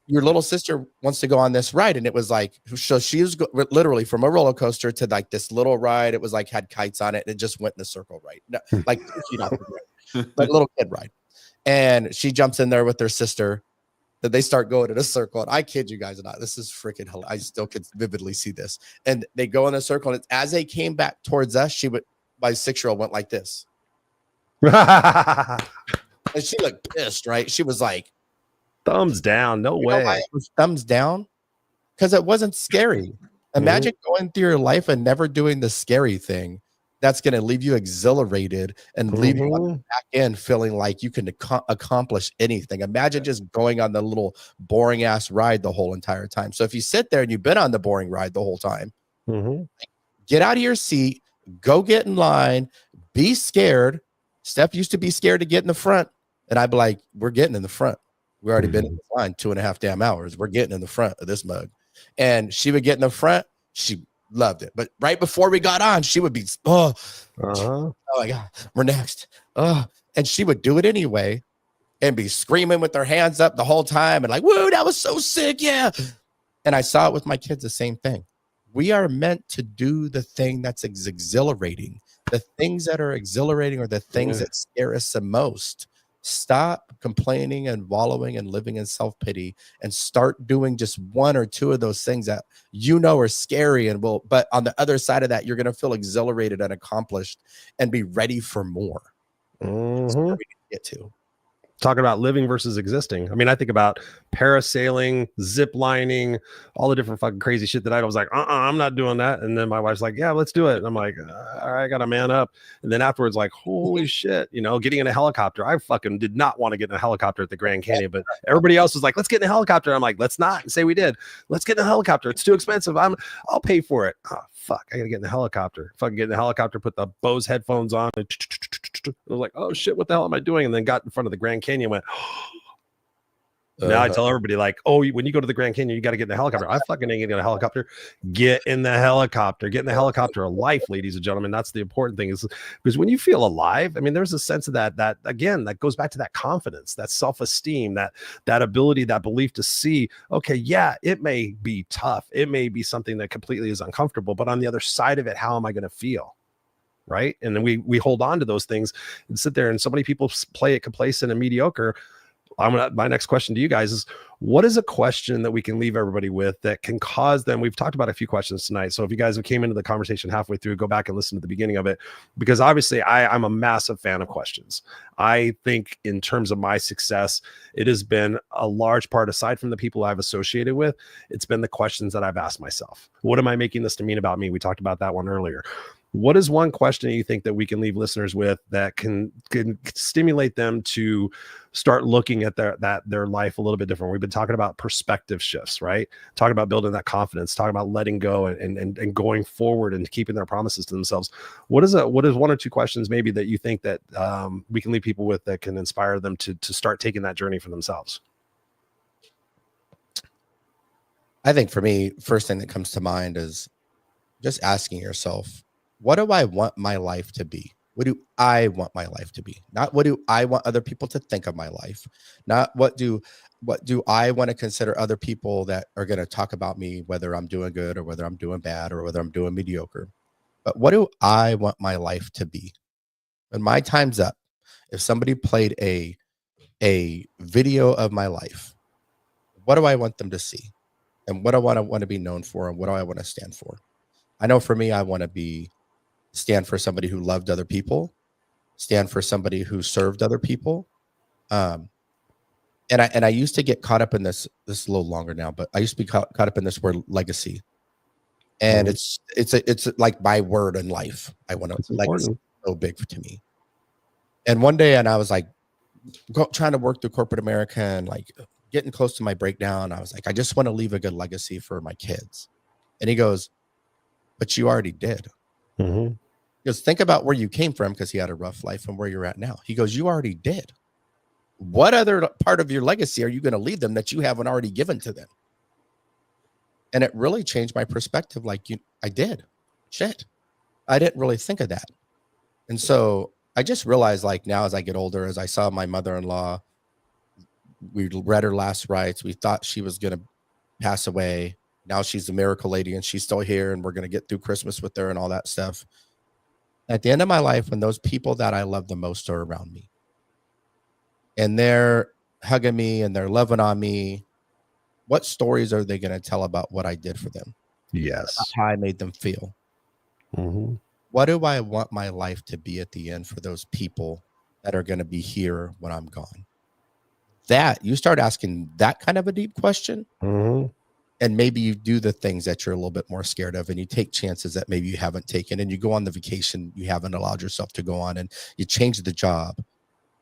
your little sister wants to go on this ride. And it was like, so she was literally from a roller coaster to like this little ride. It was like, had kites on it. And it just went in a circle, right? Like, like a little kid ride. And she jumps in there with her sister. That they start going in a circle. And I kid you guys not, this is freaking hilarious. I still could vividly see this. And they go in a circle. And as they came back towards us, my 6-year-old went like this. And she looked pissed, right? She was like, thumbs down. No way. It was thumbs down because it wasn't scary. Imagine going through your life and never doing the scary thing that's going to leave you exhilarated and leave you on the Mhm. back end feeling like you can accomplish anything. Imagine just going on the little boring ass ride the whole entire time. So if you sit there and you've been on the boring ride the whole time, Mhm. get out of your seat, go get in line, be scared. Steph used to be scared to get in the front. And I'd be like, we're getting in the front. We already been in the line 2.5 damn hours. We're getting in the front of this mug. And she would get in the front. She loved it. But right before we got on, she would be, oh my God, we're next. And she would do it anyway and be screaming with her hands up the whole time and like, woo, that was so sick. Yeah. And I saw it with my kids, the same thing. We are meant to do the thing that's exhilarating. The things that are exhilarating are the things that scare us the most. Stop complaining and wallowing and living in self-pity and start doing just one or two of those things that you know are scary and will, but on the other side of that, you're going to feel exhilarated and accomplished and be ready for more. That's where we need to get to. Talking about living versus existing. I mean, I think about parasailing, zip lining, all the different fucking crazy shit that I was like, I'm not doing that. And then my wife's like, yeah, let's do it. And I'm like, all right, I got to man up. And then afterwards, like, holy shit, you know, getting in a helicopter. I fucking did not want to get in a helicopter at the Grand Canyon, but everybody else was like, let's get in a helicopter. I'm like, let's not say we did. Let's get in a helicopter. It's too expensive. I'll pay for it. Oh, fuck, I gotta get in the helicopter. Fucking get in the helicopter, put the Bose headphones on. And I was like, oh shit, what the hell am I doing? And then got in front of the Grand Canyon, went, now I tell everybody, like, oh, when you go to the Grand Canyon, you got to get in the helicopter. I fucking ain't getting in a helicopter. Get in the helicopter. Get in the helicopter of life, ladies and gentlemen. That's the important thing, is because when you feel alive, I mean, there's a sense of that again, that goes back to that confidence, that self-esteem, that ability, that belief to see, okay, yeah, it may be tough. It may be something that completely is uncomfortable, but on the other side of it, how am I going to feel? Right. And then we hold on to those things and sit there, and so many people play it complacent and mediocre. My next question to you guys is, what is a question that we can leave everybody with that can cause them? We've talked about a few questions tonight. So if you guys came into the conversation halfway through, go back and listen to the beginning of it, because obviously I'm a massive fan of questions. I think in terms of my success, it has been a large part, aside from the people I've associated with, it's been the questions that I've asked myself. What am I making this to mean about me? We talked about that one earlier. What is one question that you think that we can leave listeners with that can stimulate them to start looking at their life a little bit different? We've been talking about perspective shifts, right? Talking about building that confidence, talking about letting go and going forward and keeping their promises to themselves. What is one or two questions maybe that you think that we can leave people with that can inspire them to start taking that journey for themselves? I think for me, first thing that comes to mind is just asking yourself, what do I want my life to be? What do I want my life to be? Not what do I want other people to think of my life? Not what do I want to consider other people that are going to talk about me, whether I'm doing good or whether I'm doing bad or whether I'm doing mediocre. But what do I want my life to be? When my time's up, if somebody played a video of my life, what do I want them to see? And what do I want to be known for? And what do I want to stand for? I know for me, I want to stand for somebody who loved other people, stand for somebody who served other people. And I used to get caught up in this a little longer now, but I used to be caught up in this word legacy. And it's like my word in life. I want to, legacy so big to me. And one day, and I was like trying to work through corporate America and like getting close to my breakdown. I was like, I just want to leave a good legacy for my kids. And he goes, but you already did. Mm-hmm. He goes, think about where you came from, because he had a rough life, and where you're at now. He goes, you already did. What other part of your legacy are you going to leave them that you haven't already given to them? And it really changed my perspective. Like, I did. Shit. I didn't really think of that. And so I just realized, like, now as I get older, as I saw my mother-in-law, we read her last rites. We thought she was going to pass away. Now she's a miracle lady and she's still here, and we're going to get through Christmas with her and all that stuff. At the end of my life, when those people that I love the most are around me and they're hugging me and they're loving on me, what stories are they going to tell about what I did for them? Yes. How I made them feel. Mm-hmm. What do I want my life to be at the end for those people that are going to be here when I'm gone? That you start asking that kind of a deep question. Mm-hmm. And maybe you do the things that you're a little bit more scared of, and you take chances that maybe you haven't taken, and you go on the vacation you haven't allowed yourself to go on, and you change the job,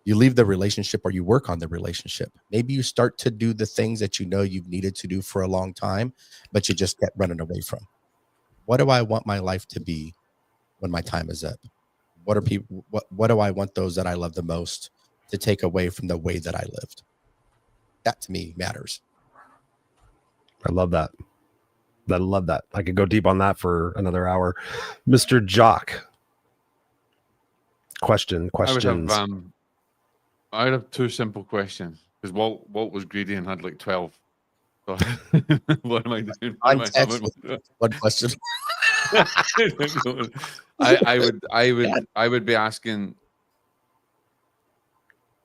you leave the relationship, or you work on the relationship. Maybe you start to do the things that you know you've needed to do for a long time, but you just kept running away from. What do I want my life to be when my time is up? What do I want those that I love the most to take away from the way that I lived? That to me matters. I love that. I love that. I could go deep on that for another hour. Mr. Jock. Questions. I'd have two simple questions, because Walt was greedy and had like 12. So what am I doing? One question. I would be asking,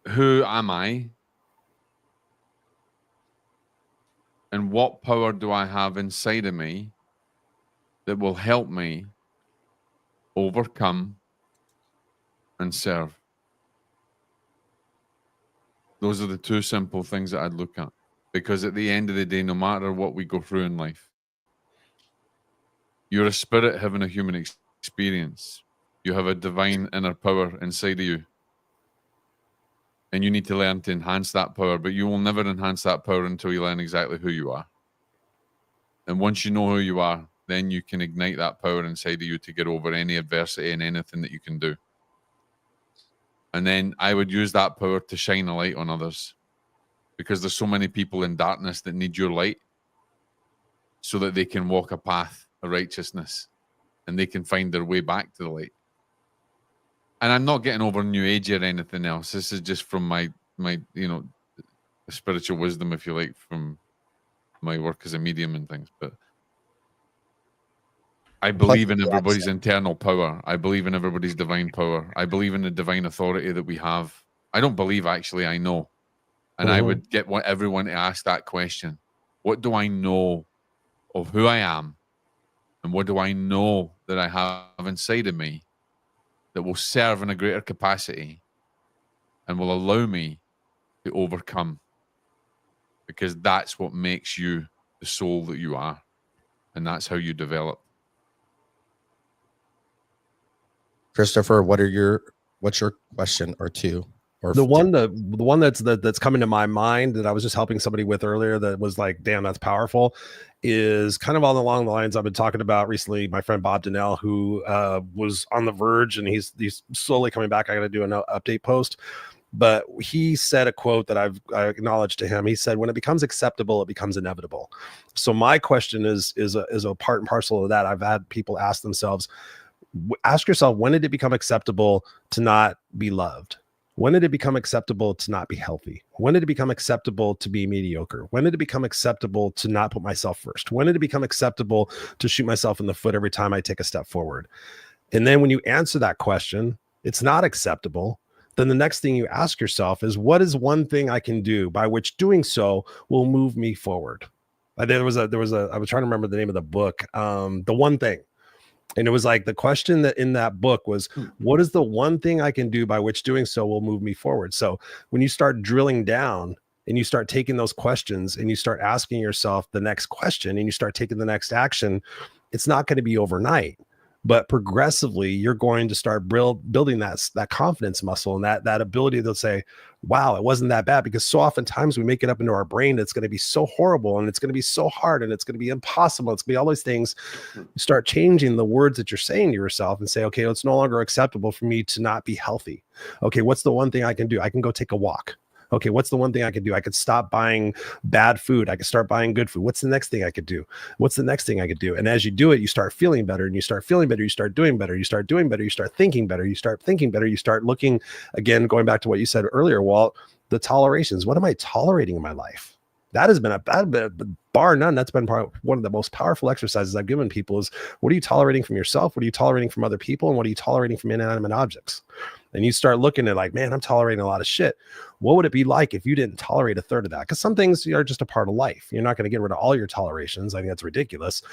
who am I? And what power do I have inside of me that will help me overcome and serve? Those are the two simple things that I'd look at. Because at the end of the day, no matter what we go through in life, you're a spirit having a human experience. You have a divine inner power inside of you. And you need to learn to enhance that power, but you will never enhance that power until you learn exactly who you are. And once you know who you are, then you can ignite that power inside of you to get over any adversity and anything that you can do. And then I would use that power to shine a light on others, because there's so many people in darkness that need your light so that they can walk a path of righteousness and they can find their way back to the light. And I'm not getting over new age or anything else. This is just from my spiritual wisdom, if you like, from my work as a medium and things. But I believe in everybody's internal power. I believe in everybody's divine power. I believe in the divine authority that we have. I don't believe, actually, I know. And I would get everyone to ask that question. What do I know of who I am? And what do I know that I have inside of me that will serve in a greater capacity and will allow me to overcome? Because that's what makes you the soul that you are. And that's how you develop. Christopher, what's your question or two? Or the one that's coming to my mind that I was just helping somebody with earlier that was like, damn, that's powerful, is kind of along the lines I've been talking about recently. My friend Bob Donnell, who was on the verge, and he's slowly coming back. I got to do an update post, but he said a quote that I acknowledged to him. He said, when it becomes acceptable, it becomes inevitable. So my question is a part and parcel of that. I've had people ask themselves, ask yourself, when did it become acceptable to not be loved? When did it become acceptable to not be healthy? When did it become acceptable to be mediocre? When did it become acceptable to not put myself first? When did it become acceptable to shoot myself in the foot every time I take a step forward? And then when you answer that question, it's not acceptable. Then the next thing you ask yourself is, what is one thing I can do by which doing so will move me forward? I was trying to remember the name of the book, The One Thing. And it was like, the question that in that book was, what is the one thing I can do by which doing so will move me forward? So when you start drilling down and you start taking those questions and you start asking yourself the next question and you start taking the next action, it's not going to be overnight, but progressively you're going to start building that confidence muscle and that ability to say, wow, it wasn't that bad. Because so oftentimes we make it up into our brain, it's going to be so horrible and it's going to be so hard and it's going to be impossible. It's going to be all these things. You start changing the words that you're saying to yourself and say, okay, it's no longer acceptable for me to not be healthy. Okay, what's the one thing I can do? I can go take a walk. Okay, what's the one thing I could do? I could stop buying bad food. I could start buying good food. What's the next thing I could do? What's the next thing I could do? And as you do it, you start feeling better, and you start feeling better. You start doing better. You start doing better. You start thinking better. You start thinking better. You start looking, again, going back to what you said earlier, Walt, the tolerations. What am I tolerating in my life? That has been bar none. That's been one of the most powerful exercises I've given people is, what are you tolerating from yourself? What are you tolerating from other people? And what are you tolerating from inanimate objects? and you start looking at like, man, I'm tolerating a lot of shit. What would it be like if you didn't tolerate a third of that? Because some things are just a part of life. You're not going to get rid of all your tolerations. I think that's ridiculous.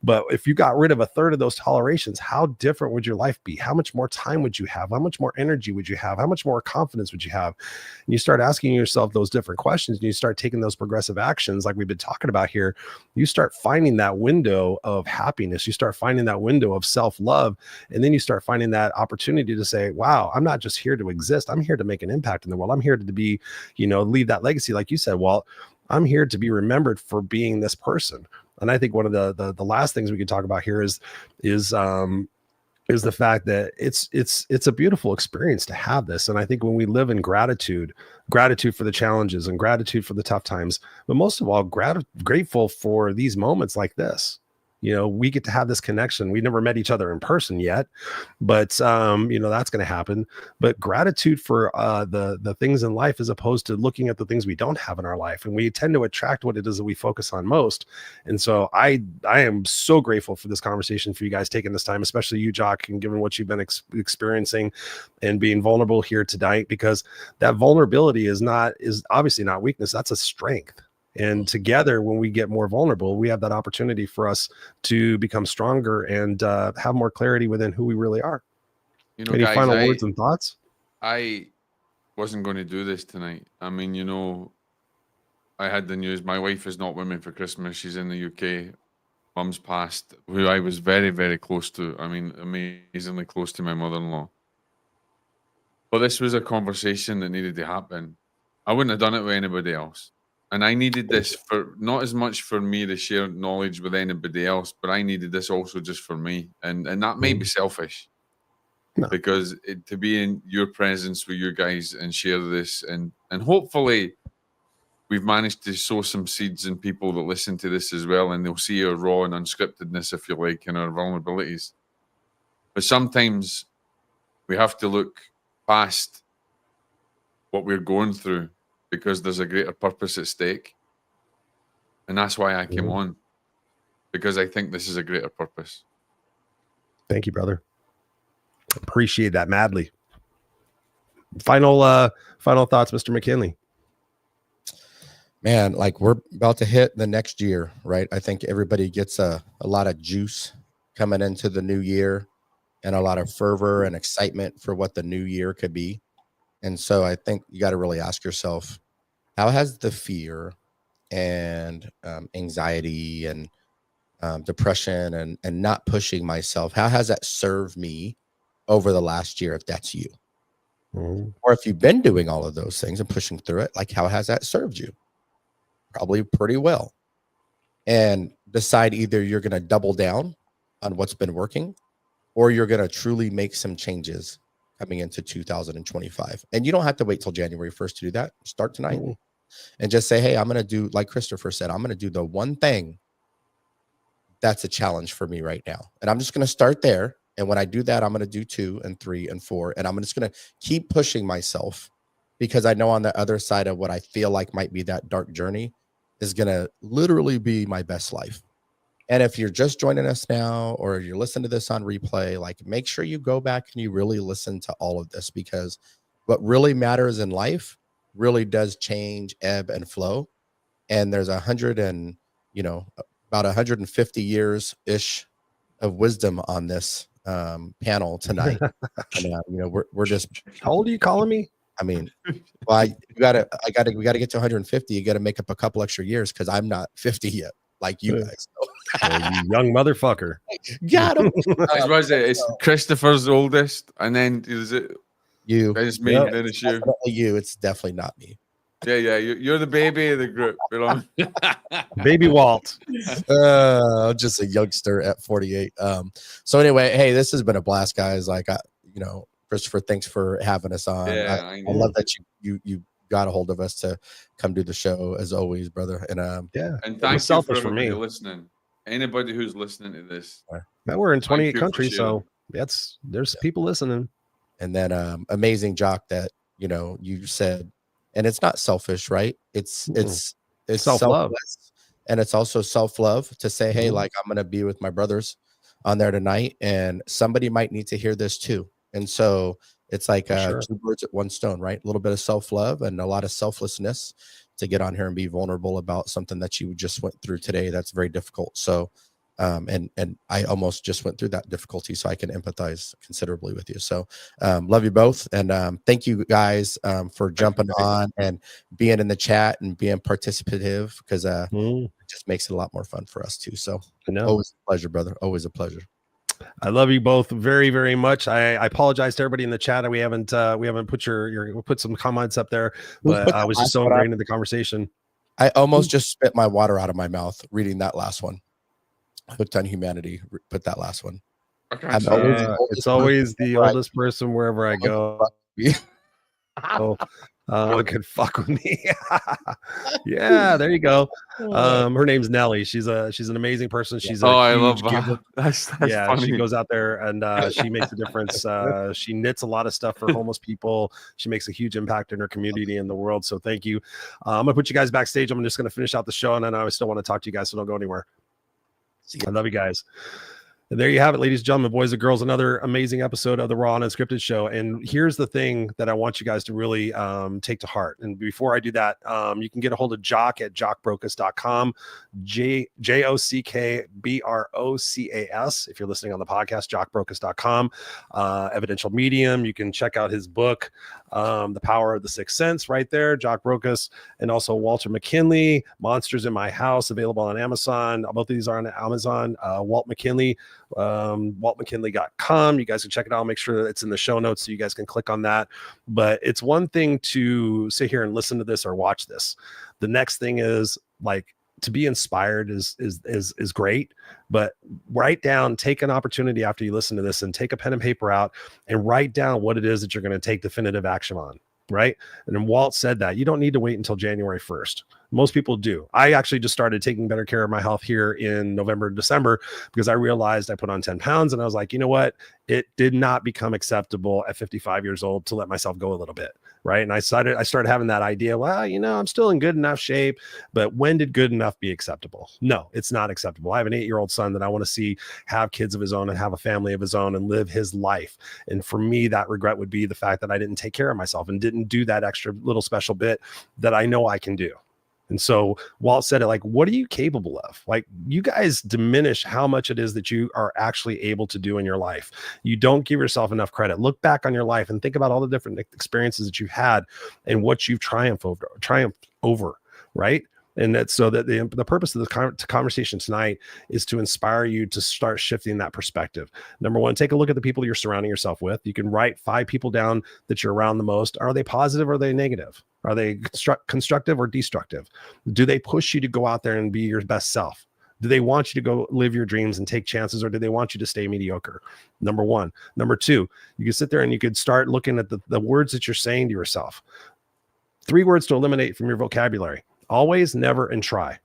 But if you got rid of a third of those tolerations, how different would your life be? How much more time would you have? How much more energy would you have? How much more confidence would you have? And you start asking yourself those different questions, and you start taking those progressive actions like we've been talking about here. You start finding that window of happiness. You start finding that window of self-love. And then you start finding that opportunity to say, wow, I'm not just here to exist. I'm here to make an impact in the world. I'm here to be, leave that legacy. Like you said, Walt, I'm here to be remembered for being this person. And I think one of the last things we could talk about here is the fact that it's a beautiful experience to have this. And I think when we live in gratitude for the challenges and gratitude for the tough times, but most of all, grateful for these moments like this. We get to have this connection. We never met each other in person yet, but that's going to happen. But gratitude for the things in life, as opposed to looking at the things we don't have in our life, and we tend to attract what it is that we focus on most. And so I am so grateful for this conversation, for you guys taking this time, especially you, Jock, and given what you've been experiencing and being vulnerable here tonight, because that vulnerability is obviously not weakness. That's a strength. And together, when we get more vulnerable, we have that opportunity for us to become stronger and have more clarity within who we really are. Any guys, final words and thoughts? I wasn't going to do this tonight. I mean, I had the news. My wife is not with me for Christmas. She's in the UK. Mum's passed, who I was very, very close to. I mean, amazingly close to my mother-in-law. But this was a conversation that needed to happen. I wouldn't have done it with anybody else. And I needed this for not as much for me to share knowledge with anybody else, but I needed this also just for me. And that may be selfish, because to be in your presence with you guys and share this, and hopefully we've managed to sow some seeds in people that listen to this as well, and they'll see our raw and unscriptedness, if you like, and our vulnerabilities. But sometimes we have to look past what we're going through, because there's a greater purpose at stake. And that's why I came on, because I think this is a greater purpose. Thank you, brother. Appreciate that madly. Final thoughts, Mr. McKinley. Man, like, we're about to hit the next year, right? I think everybody gets a lot of juice coming into the new year, and a lot of fervor and excitement for what the new year could be. And so I think you got to really ask yourself, how has the fear and anxiety and depression and not pushing myself, how has that served me over the last year, if that's you? Or if you've been doing all of those things and pushing through it, like, how has that served you? Probably pretty well. And decide either you're going to double down on what's been working, or you're going to truly make some changes coming into 2025. And you don't have to wait till January 1st to do that. Start tonight and just say, hey, I'm going to do, like Christopher said, I'm going to do the one thing that's a challenge for me right now. And I'm just going to start there. And when I do that, I'm going to do 2 and 3 and 4. And I'm just going to keep pushing myself, because I know on the other side of what I feel like might be that dark journey is going to literally be my best life. And if you're just joining us now, or you're listening to this on replay, like, make sure you go back and you really listen to all of this, because what really matters in life really does change, ebb and flow. And there's about 150 years ish of wisdom on this panel tonight. And, we're just, how old are you calling me? I mean, well, we got to get to 150. You got to make up a couple extra years, because I'm not 50 yet, like you guys. Oh, you young motherfucker. Got him. Was it? It's Christopher's oldest, and then is it you? It's me. Yep. Then it's you. Definitely you. It's definitely not me. Yeah. You're the baby of the group. Baby Walt. Just a youngster at 48. So anyway, hey, this has been a blast, guys. Like, Christopher, thanks for having us on. Yeah, I love that you got a hold of us to come do the show, as always, brother. And and thank you for everybody listening. Anybody who's listening to this. Now we're in 28 countries, so there's people listening. And then amazing, Jock, that you said, and it's not selfish, right? It's self-love, and it's also self-love to say, hey, like, I'm gonna be with my brothers on there tonight, and somebody might need to hear this too. And so It's like sure. 2 birds at 1 stone, right? A little bit of self-love and a lot of selflessness to get on here and be vulnerable about something that you just went through today. That's very difficult. So, and I almost just went through that difficulty, so I can empathize considerably with you. So, love you both. And thank you guys for jumping on and being in the chat and being participative, because it just makes it a lot more fun for us too. So always a pleasure, brother. Always a pleasure. I love you both very, very much. I apologize to everybody in the chat. We haven't put some comments up there, but I was just so ingrained in the conversation. I almost just spit my water out of my mouth reading that last one. Hooked on Humanity. Put that last one. It's always the oldest person wherever I go. Oh, could fuck with me. Yeah, there you go. Her name's Nellie. She's an amazing person. She's I love that. That's funny. She goes out there and she makes a difference. She knits a lot of stuff for homeless people. She makes a huge impact in her community and the world. So thank you. I'm gonna put you guys backstage. I'm just gonna finish out the show, and then I still want to talk to you guys, so don't go anywhere. I love you guys. And there you have it, ladies and gentlemen, boys and girls, another amazing episode of the Raw Unscripted show. And here's the thing that I want you guys to really take to heart. And before I do that, you can get a hold of Jock at jockbrocas.com, JOCKBROCAS. If you're listening on the podcast, jockbrocas.com. Evidential Medium. You can check out his book, The Power of the Sixth Sense, right there, Jock Brocas. And also Walter McKinley, Monsters in My House, available on Amazon. Both of these are on Amazon. Walt McKinley, waltmckinley.com. You guys can check it out. I'll make sure that it's in the show notes so you guys can click on that. But it's one thing to sit here and listen to this or watch this. The next thing is, like, to be inspired is great, but write down, take an opportunity after you listen to this and take a pen and paper out and write down what it is that you're going to take definitive action on. Right. And then Walt said that you don't need to wait until January 1st. Most people do. I actually just started taking better care of my health here in November and December, because I realized I put on 10 pounds and I was like, you know what? It did not become acceptable at 55 years old to let myself go a little bit. Right. And I started having that idea, well, I'm still in good enough shape, but when did good enough be acceptable? No, it's not acceptable. I have an 8-year-old son that I want to see have kids of his own and have a family of his own and live his life. And for me, that regret would be the fact that I didn't take care of myself and didn't do that extra little special bit that I know I can do. And so Walt said it, like, what are you capable of? Like, you guys diminish how much it is that you are actually able to do in your life. You don't give yourself enough credit. Look back on your life and think about all the different experiences that you've had and what you've triumphed over, right? And that's so that the purpose of the conversation tonight is to inspire you to start shifting that perspective. Number one, take a look at the people you're surrounding yourself with. You can write 5 people down that you're around the most. Are they positive or are they negative? Are they constructive or destructive? Do they push you to go out there and be your best self? Do they want you to go live your dreams and take chances, or do they want you to stay mediocre? Number one. Number two, you can sit there and you could start looking at the words that you're saying to yourself. 3 words to eliminate from your vocabulary: always, never, and try.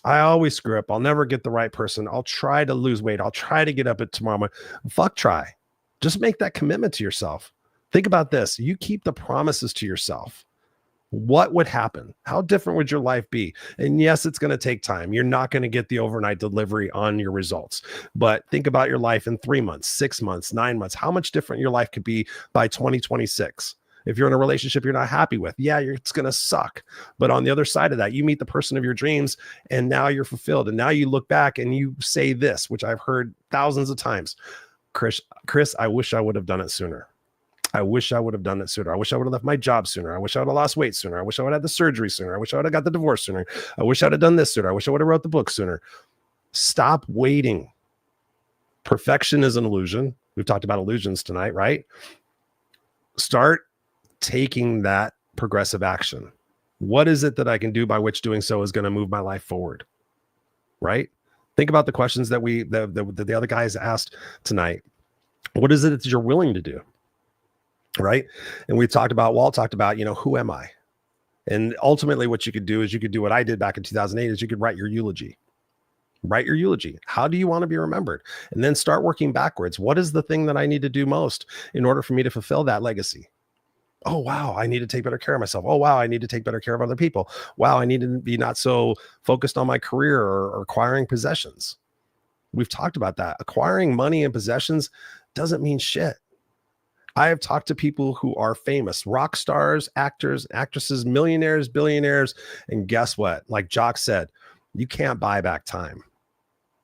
I always screw up. I'll never get the right person. I'll try to lose weight. I'll try to get up at tomorrow morning. Fuck try. Just make that commitment to yourself. Think about this. You keep the promises to yourself. What would happen? How different would your life be? And yes, it's going to take time. You're not going to get the overnight delivery on your results. But think about your life in 3 months, 6 months, 9 months. How much different your life could be by 2026. If you're in a relationship you're not happy with, it's going to suck. But on the other side of that, you meet the person of your dreams and now you're fulfilled. And now you look back and you say this, which I've heard thousands of times: Chris, I wish I would have done it sooner. I wish I would have done it sooner. I wish I would have left my job sooner. I wish I would have lost weight sooner. I wish I would have had the surgery sooner. I wish I would have got the divorce sooner. I wish I'd have done this sooner. I wish I would have wrote the book sooner. Stop waiting. Perfection is an illusion. We've talked about illusions tonight, right? Start taking that progressive action. What is it that I can do by which doing so is going to move my life forward? Right? Think about the questions that the other guys asked tonight. What is it that you're willing to do? Right? And Walt talked about, who am I? And ultimately what you could do is you could do what I did back in 2008 is you could write your eulogy. Write your eulogy. How do you want to be remembered? And then start working backwards. What is the thing that I need to do most in order for me to fulfill that legacy? Oh, wow, I need to take better care of myself. Oh, wow, I need to take better care of other people. Wow, I need to be not so focused on my career or acquiring possessions. We've talked about that. Acquiring money and possessions doesn't mean shit. I have talked to people who are famous, rock stars, actors, actresses, millionaires, billionaires. And guess what? Like Jock said, you can't buy back time.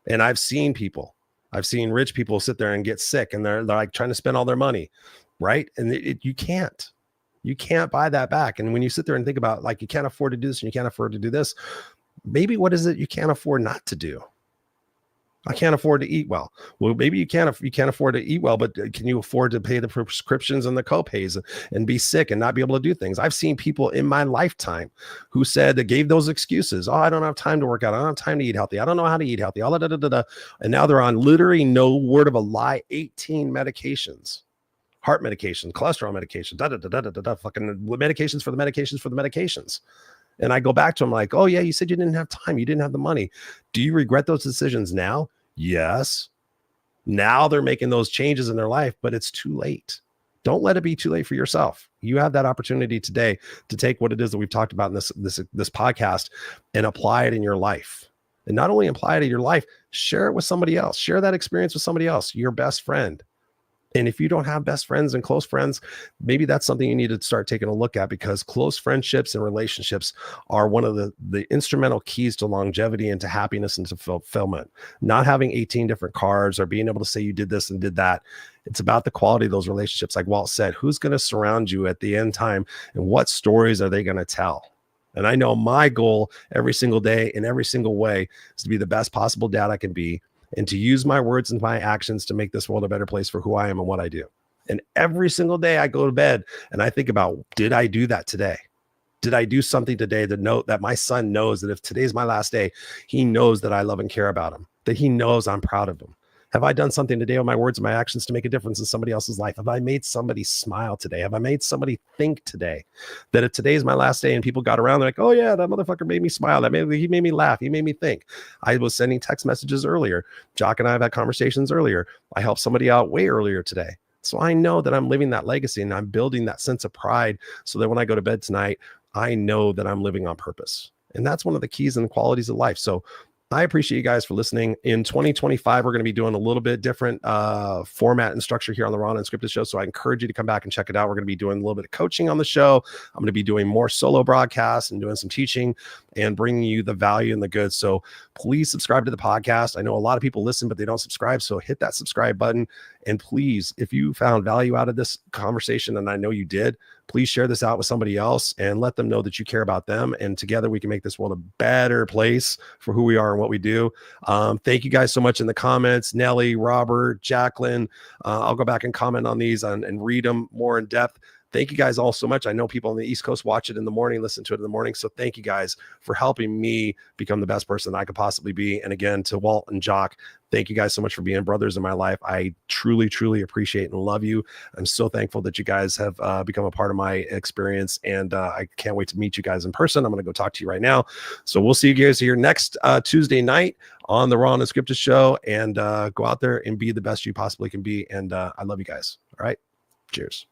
And I've seen rich people sit there and get sick and they're like trying to spend all their money. Right. And you can't buy that back. And when you sit there and think about like, you can't afford to do this and you can't afford to do this, maybe what is it you can't afford not to do? I can't afford to eat well. Well, maybe you can't afford to eat well, but can you afford to pay the prescriptions and the copays and be sick and not be able to do things? I've seen people in my lifetime who said that gave those excuses. Oh, I don't have time to work out. I don't have time to eat healthy. I don't know how to eat healthy. All da. And now they're on literally, no word of a lie, 18 medications. Heart medication, cholesterol medication, fucking medications for the medications for the medications. And I go back to them like, oh yeah, you said you didn't have time. You didn't have the money. Do you regret those decisions now? Yes. Now they're making those changes in their life, but it's too late. Don't let it be too late for yourself. You have that opportunity today to take what it is that we've talked about in this podcast and apply it in your life. And not only apply it in your life, share it with somebody else. Share that experience with somebody else, your best friend. And if you don't have best friends and close friends, maybe that's something you need to start taking a look at, because close friendships and relationships are one of the instrumental keys to longevity and to happiness and to fulfillment. Not having 18 different cars or being able to say you did this and did that. It's about the quality of those relationships. Like Walt said, who's going to surround you at the end time and what stories are they going to tell? And I know my goal every single day in every single way is to be the best possible dad I can be, and to use my words and my actions to make this world a better place for who I am and what I do. And every single day I go to bed and I think about, did I do that today? Did I do something today to note that my son knows that if today's my last day, he knows that I love and care about him, that he knows I'm proud of him? Have I done something today with my words and my actions to make a difference in somebody else's life? Have I made somebody smile today? Have I made somebody think today that if today's my last day and people got around, they're like, oh yeah, that motherfucker made me smile. He made me laugh. He made me think. I was sending text messages earlier. Jock and I have had conversations earlier. I helped somebody out way earlier today. So I know that I'm living that legacy and I'm building that sense of pride so that when I go to bed tonight, I know that I'm living on purpose. And that's one of the keys and qualities of life. So I appreciate you guys for listening. In 2025, we're going to be doing a little bit different format and structure here on the Raw Unscripted show. So I encourage you to come back and check it out. We're going to be doing a little bit of coaching on the show. I'm going to be doing more solo broadcasts and doing some teaching and bringing you the value and the good. So please subscribe to the podcast. I know a lot of people listen, but they don't subscribe. So hit that subscribe button. And please, if you found value out of this conversation, and I know you did, please share this out with somebody else and let them know that you care about them. And together we can make this world a better place for who we are and what we do. Thank you guys so much in the comments. Nelly, Robert, Jacqueline. I'll go back and comment on these and read them more in depth. Thank you guys all so much. I know people on the East Coast watch it in the morning, listen to it in the morning. So thank you guys for helping me become the best person I could possibly be. And again, to Walt and Jock, thank you guys so much for being brothers in my life. I truly, truly appreciate and love you. I'm so thankful that you guys have become a part of my experience. And I can't wait to meet you guys in person. I'm going to go talk to you right now. So we'll see you guys here next Tuesday night on the Raw Unscripted show. And go out there and be the best you possibly can be. And I love you guys. All right. Cheers.